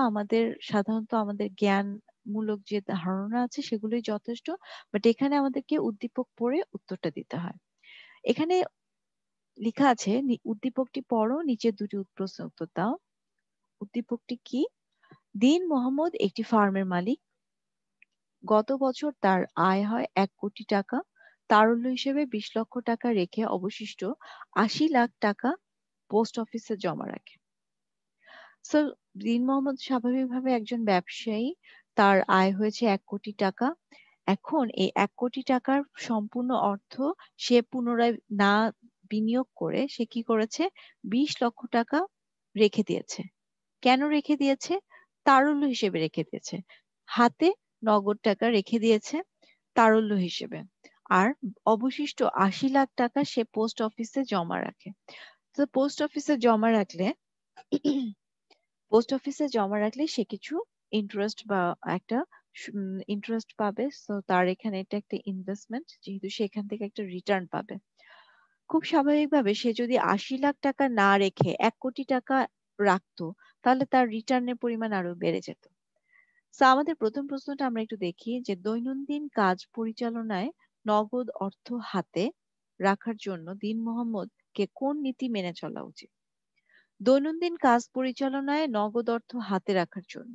সাধারণত আমাদের জ্ঞানমূলক যে ধারণা আছে সেগুলোই যথেষ্ট। বাট এখানে আমাদেরকে উদ্দীপক পড়ে উত্তরটা দিতে হয়। এখানে লেখা আছে উদ্দীপকটি পড়ো, নিচের দুটি প্রশ্নের উত্তর দাও। উদ্দীপকটি কি? দীন মোহাম্মদ একটি ফার্মের মালিক। গত বছর তার আয় হয় ১ কোটি টাকা। তারল্য হিসেবে ২০ লক্ষ টাকা রেখে অবশিষ্ট ৮০ লাখ টাকা পোস্ট অফিসে জমা রাখে। সো দীন মোহাম্মদ স্বাভাবিকভাবে একজন ব্যবসায়ী, তার আয় হয়েছে ১ কোটি টাকা। এখন এই 1 কোটি টাকার সম্পূর্ণ অর্থ সে পুনরায় না বিনিয়োগ করে সে কি করেছে 20 লক্ষ টাকা রেখে দিয়েছে। কেন রেখে দিয়েছে? তারল্য হিসেবে রেখে দিয়েছে। হাতে নগদ টাকা রেখে দিয়েছে তারল্য হিসেবে। আর অবশিষ্ট 80 লাখ টাকা সে পোস্ট অফিসে জমা রাখে। তো পোস্ট অফিসে জমা রাখলে সে কিছু ইন্টারেস্ট বা একটা ইন্টারেস্ট পাবে। সো তার এখানে এটা একটা ইনভেস্টমেন্ট, যেহেতু সে এখান থেকে একটা রিটার্ন পাবে। খুব স্বাভাবিকভাবে সে যদি 80 লাখ টাকা না রেখে 1 কোটি টাকা রাখতো, তাহলে তার রিটার্নের পরিমাণ আরো বেড়ে যেত। সো আমাদের প্রথম প্রশ্নটা আমরা একটু দেখি যে দৈনন্দিন কাজ পরিচালনায় নগদ অর্থ হাতে রাখার জন্য দীন মোহাম্মদ কে কোন নীতি মেনে চলা উচিত? দৈনন্দিন কাজ পরিচালনায় নগদ অর্থ হাতে রাখার জন্য,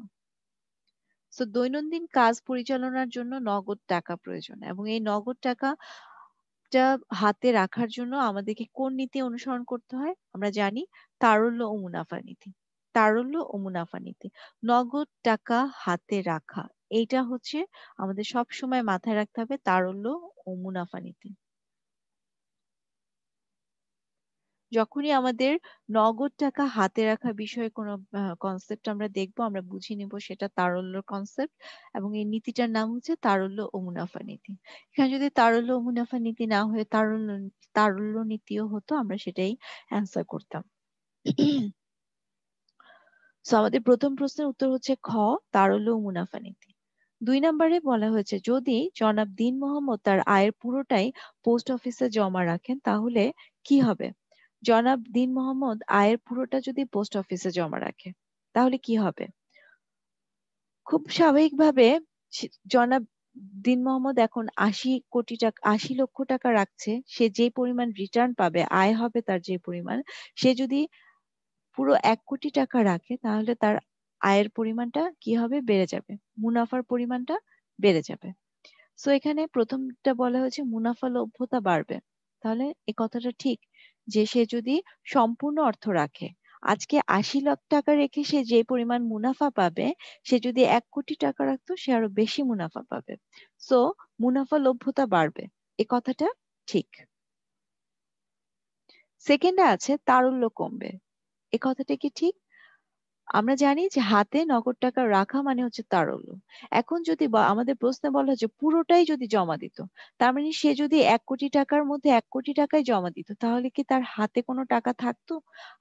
সো দৈনন্দিন কাজ পরিচালনার জন্য নগদ টাকা প্রয়োজন, এবং এই নগদ টাকাটা হাতে রাখার জন্য আমাদেরকে কোন নীতি অনুসরণ করতে হয়? আমরা জানি তারল্য ও মুনাফা নীতি। তারল্য ও মুনাফা নীতি, নগদ টাকা হাতে রাখা, এইটা হচ্ছে আমাদের সব সময় মাথায় রাখতে হবে, তারল্য ও মুনাফা নীতি। যখনই আমাদের নগদ টাকা হাতে রাখা বিষয়ে কোনো কনসেপ্ট আমরা দেখবো, আমরা বুঝে নিব সেটা তারল্য কনসেপ্ট, এবং এই নীতিটার নাম হচ্ছে তারল্য ও মুনাফা নীতি। এখানে যদি তারল্য ও মুনাফা নীতি না হয়ে তারল্য তারল্য নীতিও হতো, আমরা সেটাই অ্যান্সার করতাম। সো আমাদের প্রথম প্রশ্নের উত্তর হচ্ছে খ, তারল্য ও মুনাফা নীতি। 2 নম্বরে বলা হয়েছে যদি জনাব দীন মোহাম্মদ তার আয়ের পুরোটাই পোস্ট অফিসে জমা রাখেন তাহলে কি হবে? জনাব দীন মোহাম্মদ আয়ের পুরোটা যদি পোস্ট অফিসে জমা রাখে তাহলে কি হবে? খুব স্বাভাবিকভাবে জনাব দীন মোহাম্মদ এখন 80 কোটি টাকা 80 লক্ষ টাকা রাখছে। সে যে পরিমাণ রিটার্ন পাবে, আয় হবে তার যে পরিমাণ, সে যদি পুরো 1 কোটি টাকা রাখে তাহলে তার আয়ের পরিমাণটা কি হবে? বেড়ে যাবে, মুনাফার পরিমাণটা বেড়ে যাবে। সো এখানে প্রথমটা বলা হয়েছে মুনাফা লভ্যতা বাড়বে। তাহলে এই কথাটা ঠিক যে সে যদি সম্পূর্ণ অর্থ রাখে, আজকে 80 লাখ টাকা রেখে সে যে পরিমাণ মুনাফা পাবে, সে যদি 1 কোটি টাকা রাখতো সে আরো বেশি মুনাফা পাবে। সো মুনাফা লভ্যতা বাড়বে, এ কথাটা ঠিক। সেকেন্ডে আছে তারল্য কমবে, এ কথাটা কি ঠিক? আমরা জানি যে হাতে নগদ টাকা রাখা মানে হচ্ছে তারল্য। এখন যদি আমাদের প্রশ্নে বলা হচ্ছে পুরোটাই যদি জমা দিত, তার মানে সে যদি 1 কোটি টাকার মধ্যে 1 কোটি টাকাই জমা দিত, তাহলে কি তার হাতে কোনো টাকা থাকতো?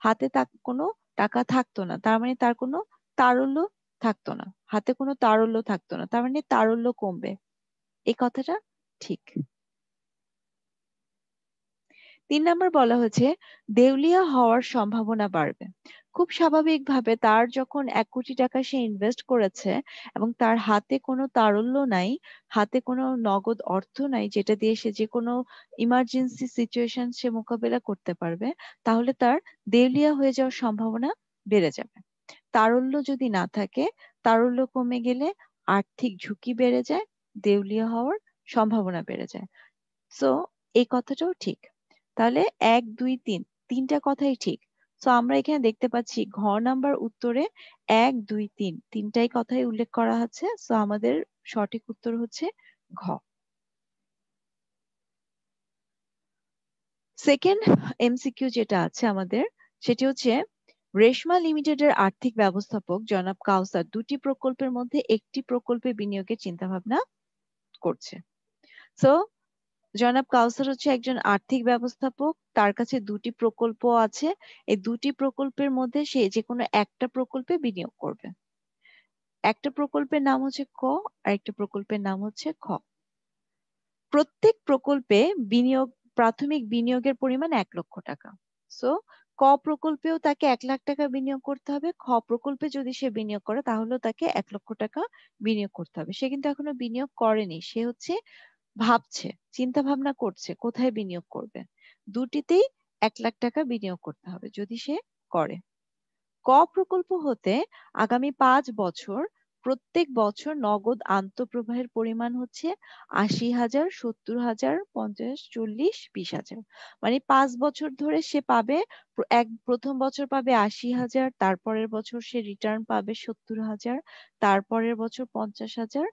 হাতে কোনো টাকা থাকতো না, তার মানে তার কোনো তারল্য থাকতো না, হাতে কোনো তারল্য থাকতো না, তার মানে তারল্য কমবে, এই কথাটা ঠিক। 3 নাম্বার বলা হয়েছে দেউলিয়া হওয়ার সম্ভাবনা বাড়বে। খুব স্বাভাবিকভাবে তার যখন 1 কোটি টাকা সে ইনভেস্ট করেছে এবং তার হাতে কোনো তারল্য নাই, হাতে কোনো নগদ অর্থ নাই যেটা দিয়ে সে যে কোনো ইমার্জেন্সি সিচুয়েশন সে মোকাবেলা করতে পারবে, তাহলে তার দেউলিয়া হয়ে যাওয়ার সম্ভাবনা বেড়ে যাবে। তারল্য যদি না থাকে, তারল্য কমে গেলে আর্থিক ঝুঁকি বেড়ে যায়, দেউলিয়া হওয়ার সম্ভাবনা বেড়ে যায়। সো এই কথাটাও ঠিক। তাহলে 1 2 3 তিনটা কথাই ঠিক। সো আমরা এখানে দেখতে পাচ্ছি ঘ নাম্বার উত্তরে 1 2 3 তিনটাই কথাই উল্লেখ করা আছে। সো আমাদের সঠিক উত্তর হচ্ছে ঘ। সেকেন্ড এমসিকিউ যেটা আছে আমাদের, সেটি হচ্ছে রেশমা লিমিটেডের আর্থিক ব্যবস্থাপক জনাব কাউসার দুটি প্রকল্পের মধ্যে একটি প্রকল্পে বিনিয়োগের চিন্তা ভাবনা করছে। সো জনাব কাউসার হচ্ছে একজন আর্থিক ব্যবস্থাপক, তার কাছে দুটি প্রকল্প আছে। এই দুটি প্রকল্পের মধ্যে সে যে কোনো একটা প্রকল্পে বিনিয়োগ করবে। একটা প্রকল্পের নাম হচ্ছে ক, আর একটা প্রকল্পের নাম হচ্ছে খ। প্রত্যেক প্রকল্পে বিনিয়োগ প্রাথমিক বিনিয়োগের পরিমাণ 1 লক্ষ টাকা। সো ক প্রকল্পেও তাকে 1 লাখ টাকা বিনিয়োগ করতে হবে, খ প্রকল্পে যদি সে বিনিয়োগ করে তাহলেও তাকে 1 লক্ষ টাকা বিনিয়োগ করতে হবে। সে কিন্তু এখনো বিনিয়োগ করেনি, সে হচ্ছে ভাবছে, চিন্তা ভাবনা করছে কোথায় বিনিয়োগ করবে। দুটিতেই 1 লাখ টাকা বিনিয়োগ করতে হবে যদি সে করে। ক প্রকল্প হতে আগামী 5 বছর প্রত্যেক বছর নগদ আন্তঃপ্রবাহের পরিমাণ হচ্ছে 80,000, 70,000, 50, 40, 20,000। মানে 5 বছর ধরে সে পাবে, প্রথম বছর পাবে 80,000, তারপরের বছর সে রিটার্ন পাবে 70,000, তারপরের বছর 50,000,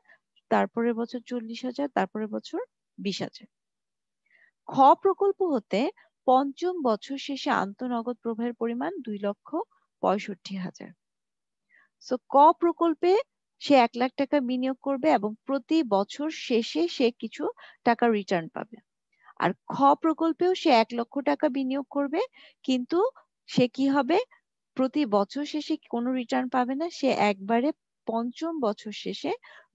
তারপরের বছর 40,000, তারপরের বছর 20,000। খ প্রকল্প হতে পঞ্চম বছর শেষে আন্তঃনগদ প্রবাহের পরিমাণ 2,65,000। সো ক প্রকল্পে সে 1,00,000 টাকা বিনিয়োগ করবে এবং প্রতি বছর শেষে সে কিছু টাকা রিটার্ন পাবে। আর খ প্রকল্পেও সে 1,00,000 টাকা বিনিয়োগ করবে, কিন্তু সে কি হবে, প্রতি বছর শেষে কোনো রিটার্ন পাবে না, সে একবারে পঞ্চম বছর শেষে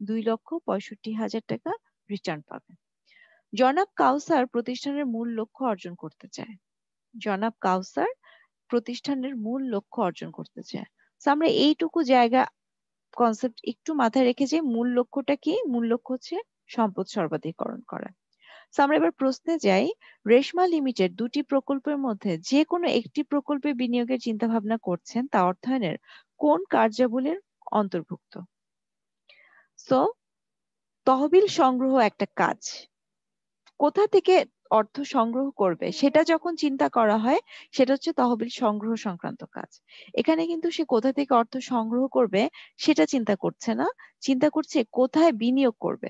2,65,000 টাকা রিটার্ন পাবে। জনাব কাউসার প্রতিষ্ঠানের মূল লক্ষ্য অর্জন করতে চায়। জনাব কাউসার প্রতিষ্ঠানের মূল লক্ষ্য অর্জন করতে চায়। আমরা এইটুকু জায়গা কনসেপ্ট একটু মাথায় রেখে যে মূল লক্ষ্যটা কি, মূল লক্ষ্য হচ্ছে সম্পদ সর্বাধিকরণ করা। আমরা এবার প্রশ্নে যাই, রেশমা লিমিটেড দুটি প্রকল্পের মধ্যে যে কোনো একটি প্রকল্পে বিনিয়োগের চিন্তা ভাবনা করছেন, তা অর্থায়নের কোন কার্যাবলীর অন্তর্ভুক্ত? সো তহবিল সংগ্রহ একটা কাজ, কোথা থেকে অর্থ সংগ্রহ করবে সেটা যখন চিন্তা করা হয়, সেটা হচ্ছে তহবিল সংগ্রহ সংক্রান্ত কাজ। এখানে কিন্তু সে কোথা থেকে অর্থ সংগ্রহ করবে সেটা চিন্তা করছে না, চিন্তা করছে কোথায় বিনিয়োগ করবে।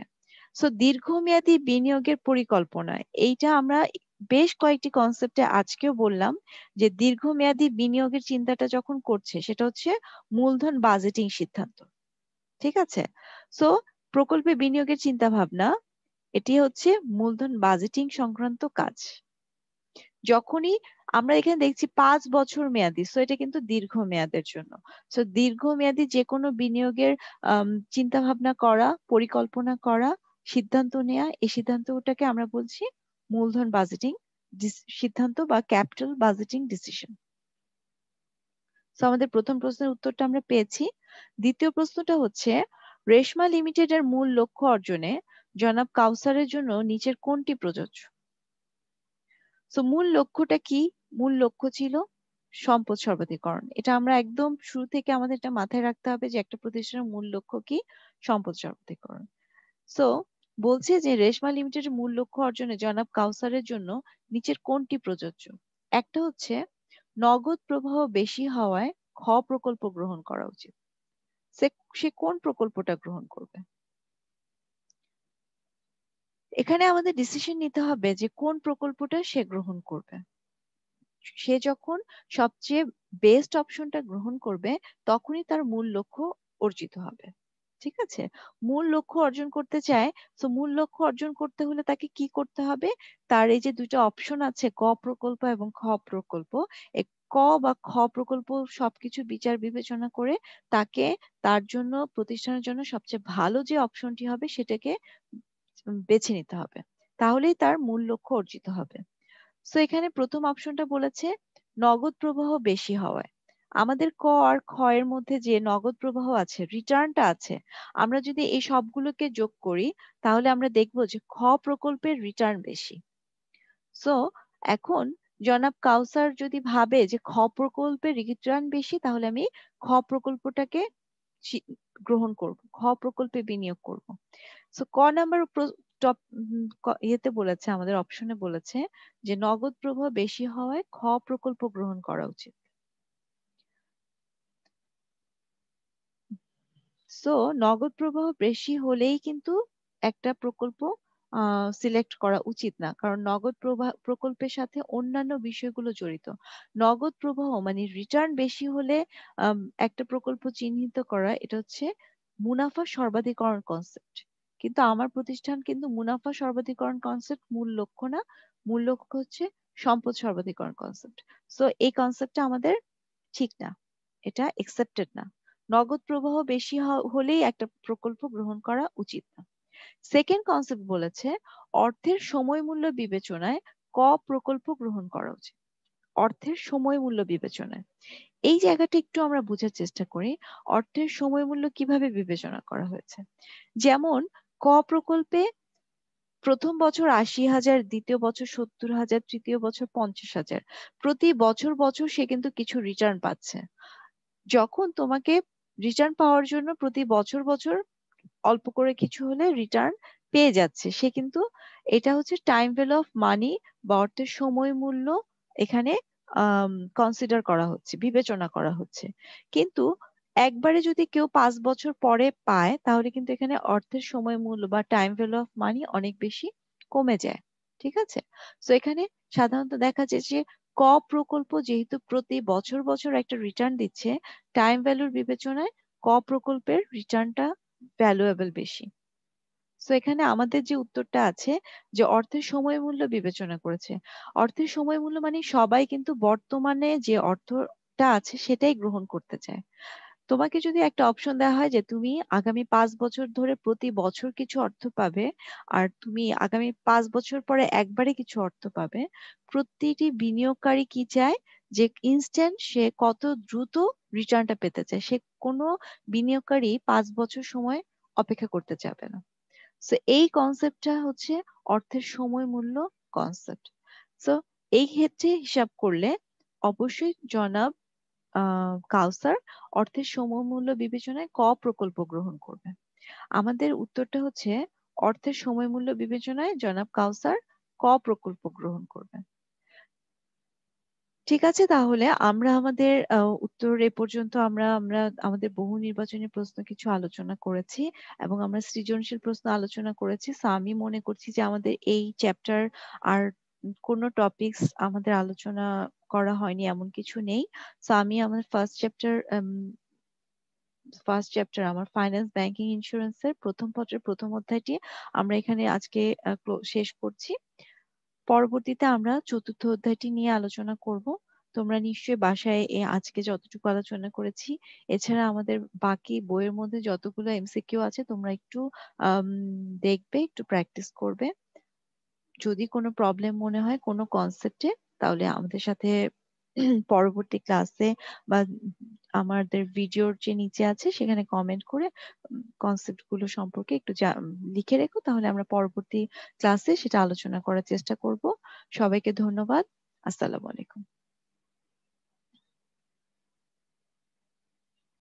সো দীর্ঘমেয়াদী বিনিয়োগের পরিকল্পনা, এইটা আমরা বেশ কয়েকটি কনসেপ্টে আজকেও বললাম যে দীর্ঘমেয়াদী বিনিয়োগের চিন্তাটা যখন করছে সেটা হচ্ছে মূলধন বাজেটিং সিদ্ধান্ত। ঠিক আছে, সো প্রকল্পে বিনিয়োগের চিন্তা ভাবনা, এটি হচ্ছে মূলধন বাজেটিং সংক্রান্ত কাজ। যখনই আমরা এখানে দেখছি 5 বছর মেয়াদি, সো এটা কিন্তু দীর্ঘ মেয়াদের জন্য। সো দীর্ঘমেয়াদী যে কোনো বিনিয়োগের চিন্তা ভাবনা করা, পরিকল্পনা করা, সিদ্ধান্ত নেওয়া, এই সিদ্ধান্তটাকে আমরা বলছি মূলধন বাজেটিং সিদ্ধান্ত বা ক্যাপিটাল বাজেটিং ডিসিশন। সো আমাদের প্রথম প্রশ্নের উত্তরটা আমরা পেয়েছি। দ্বিতীয় প্রশ্নটা হচ্ছে, রেশমা লিমিটেডের মূল লক্ষ্য অর্জনে জনাব কাউসারের জন্য নিচের কোনটি প্রযোজ্য? সো মূল লক্ষ্যটা কি? মূল লক্ষ্য ছিল সম্পদ সর্বাধিকরণ। এটা আমরা একদম শুরু থেকে আমাদের এটা মাথায় রাখতে হবে যে একটা প্রতিষ্ঠানের মূল লক্ষ্য কি? সম্পদ সর্বাধিকরণ। সো বলছে যে রেশমা লিমিটেডের মূল লক্ষ্য অর্জনে জনাব কাউসারের জন্য নিচের কোনটি প্রযোজ্য? একটা হচ্ছে নগদ প্রবাহ বেশি হওয়ায় খ প্রকল্প গ্রহণ করা উচিত। সে কোন প্রকল্পটা গ্রহণ করবে? এখানে আমাদের ডিসিশন নিতে হবে যে কোন প্রকল্পটা সে গ্রহণ করবে। সে যখন সবচেয়ে বেস্ট অপশনটা গ্রহণ করবে তখনই তার মূল লক্ষ্য অর্জিত হবে। ঠিক আছে, মূল লক্ষ্য অর্জন করতে চায়, তো মূল লক্ষ্য অর্জন করতে হলে তাকে কি করতে হবে? তার এই যে দুটো অপশন আছে, ক প্রকল্প এবং খ প্রকল্প, এই ক বা খ প্রকল্প সবকিছু বিচার বিবেচনা করে তাকে তার জন্য, প্রতিষ্ঠানের জন্য সবচেয়ে ভালো যে অপশনটি হবে সেটাকে বেছে নিতে হবে, তাহলেই তার মূল লক্ষ্য অর্জিত হবে। সো এখানে প্রথম অপশনটা বলেছে নগদ প্রবাহ বেশি হওয়ায়। আমাদের ক আর খ এর মধ্যে যে নগদ প্রবাহ আছে, রিটার্নটা আছে, আমরা যদি এই সবগুলোকে যোগ করি তাহলে আমরা দেখব যে খ প্রকল্পের রিটার্ন বেশি। সো এখন জনাব কাউসার যদি ভাবে যে খ প্রকল্পের রিটার্ন বেশি, তাহলে আমি খ প্রকল্পটাকে গ্রহণ করব, খ প্রকল্পে বিনিয়োগ করব। সো ক নাম্বার টপ ইয়েতে বলেছে, আমাদের অপশনে বলেছে যে নগদ প্রবাহ বেশি হওয়ায় খ প্রকল্প গ্রহণ করা উচিত। সো নগদ প্রবাহ বেশি হলেই কিন্তু একটা প্রকল্প সিলেক্ট করা উচিত না, কারণ নগদ প্রবাহ প্রকল্পের সাথে অন্যান্য বিষয়গুলো জড়িত। নগদ প্রবাহ মানে রিটার্ন বেশি হলে একটা প্রকল্প চিহ্নিত করা, এটা হচ্ছে মুনাফা সর্বাধিকরণ কনসেপ্ট। কিন্তু আমার প্রতিষ্ঠান কিন্তু মুনাফা সর্বাধিকরণ কনসেপ্ট মূল লক্ষ্য না, মূল লক্ষ্য হচ্ছে সম্পদ সর্বাধিকরণ কনসেপ্ট। সো এই কনসেপ্টটা আমাদের ঠিক না, এটা একসেপ্টেড না। নগদ প্রবাহ বেশি হলেই একটা প্রকল্প গ্রহণ করা উচিত না। সেকেন্ড কনসেপ্ট বলেছে অর্থের সময় মূল্য বিবেচনায় ক প্রকল্প গ্রহণ করা উচিত। অর্থের সময় মূল্য বিবেচনায়, এই জায়গাটা একটু আমরা বোঝার চেষ্টা করি, অর্থের সময় মূল্য কিভাবে বিবেচনা করা হয়েছে। যেমন ক প্রকল্পে প্রথম বছর 80,000, দ্বিতীয় বছর 70,000, তৃতীয় বছর 50,000, প্রতি বছর বছর সে কিন্তু কিছু রিটার্ন পাচ্ছে। যখন তোমাকে রিটার্ন পাওয়ার জন্য প্রতি বছর বছর অল্প করে কিছু হলে রিটার্ন পেয়ে যাচ্ছে, সে কিন্তু এটা হচ্ছে টাইম ভ্যালু অফ মানি বা অর্থের সময় মূল্য এখানে কনসিডার করা হচ্ছে, বিবেচনা করা হচ্ছে। কিন্তু একবারে যদি কেউ 5 বছর পরে পায় তাহলে কিন্তু এখানে অর্থের সময় মূল্য বা টাইম ভ্যালু অফ মানি অনেক বেশি কমে যায়। ঠিক আছে? সো এখানে সাধারণত দেখা যায় যে ক প্রকল্প যেহেতু প্রতি বছর বছর একটা রিটার্ন দিচ্ছে, টাইম ভ্যালুর বিবেচনায় ক প্রকল্পের রিটার্নটা ভ্যালুয়েবল বেশি। সো এখানে আমাদের যে উত্তরটা আছে যে অর্থের সময় মূল্য বিবেচনা করেছে। অর্থের সময় মূল্য মানে সবাই কিন্তু বর্তমানে যে অর্থটা আছে সেটাই গ্রহণ করতে চায়। তোমাকে যদি একটা অপশন দেওয়া হয় যে তুমি আগামী 5 বছর ধরে প্রতি বছর কিছু অর্থ পাবে আর তুমি আগামী 5 বছর পরে একবারে কিছু অর্থ পাবে, প্রতিটি বিনিয়োগকারী কি চায় যে ইনস্ট্যান্ট সে কত দ্রুত রিটার্নটা পেতে চায়, সে কোনো বিনিয়োগকারী 5 বছর সময় অপেক্ষা করতে চাবে না। সো এই কনসেপ্টটা হচ্ছে অর্থের সময় মূল্য কনসেপ্ট। সো এই ক্ষেত্রে হিসাব করলে অবশ্যই জনাব কাউসার অর্থের সমমূল্য বিবেচনায় ক প্রকল্প গ্রহণ করবে। আমাদের উত্তরটা হচ্ছে অর্থের সময় মূল্য বিবেচনায় জনাব কাউসার ক প্রকল্প গ্রহণ করবে। ঠিক আছে, তাহলে আমরা আমাদের উত্তর এ পর্যন্ত আমরা আমরা আমাদের বহু নির্বাচনী প্রশ্ন কিছু আলোচনা করেছি এবং আমরা সৃজনশীল প্রশ্ন আলোচনা করেছি। সো আমি মনে করছি যে আমাদের এই চ্যাপ্টার আর কোনো টপিকস আমাদের আলোচনা করা হয়নি এমন কিছু নেই। সো আমি আমার ফার্স্ট চ্যাপ্টার আমার ফাইন্যান্স ব্যাংকিং ইন্স্যুরেন্স এর প্রথম পত্রের প্রথম অধ্যায়টি আমরা এখানে আজকে শেষ করছি। পরবর্তীতে আমরা চতুর্থ অধ্যায়টি নিয়ে আলোচনা করব। তোমরা নিশ্চয়ই বাসায় আজকে যতটুকু আলোচনা করেছি এছাড়া আমাদের বাকি বইয়ের মধ্যে যতগুলো এমসিকিউ আছে তোমরা একটু আম, দেখবে, একটু প্র্যাকটিস করবে। যদি কোনো প্রবলেম মনে হয় কোনো কনসেপ্টে তাহলে আমাদের সাথে পরবর্তী ক্লাসে বা আমাদের ভিডিওর যে নিচে আছে সেখানে কমেন্ট করে কনসেপ্ট গুলো সম্পর্কে একটু লিখে রেখো, তাহলে আমরা পরবর্তী ক্লাসে সেটা আলোচনা করার চেষ্টা করব। সবাইকে ধন্যবাদ। আসসালামু আলাইকুম।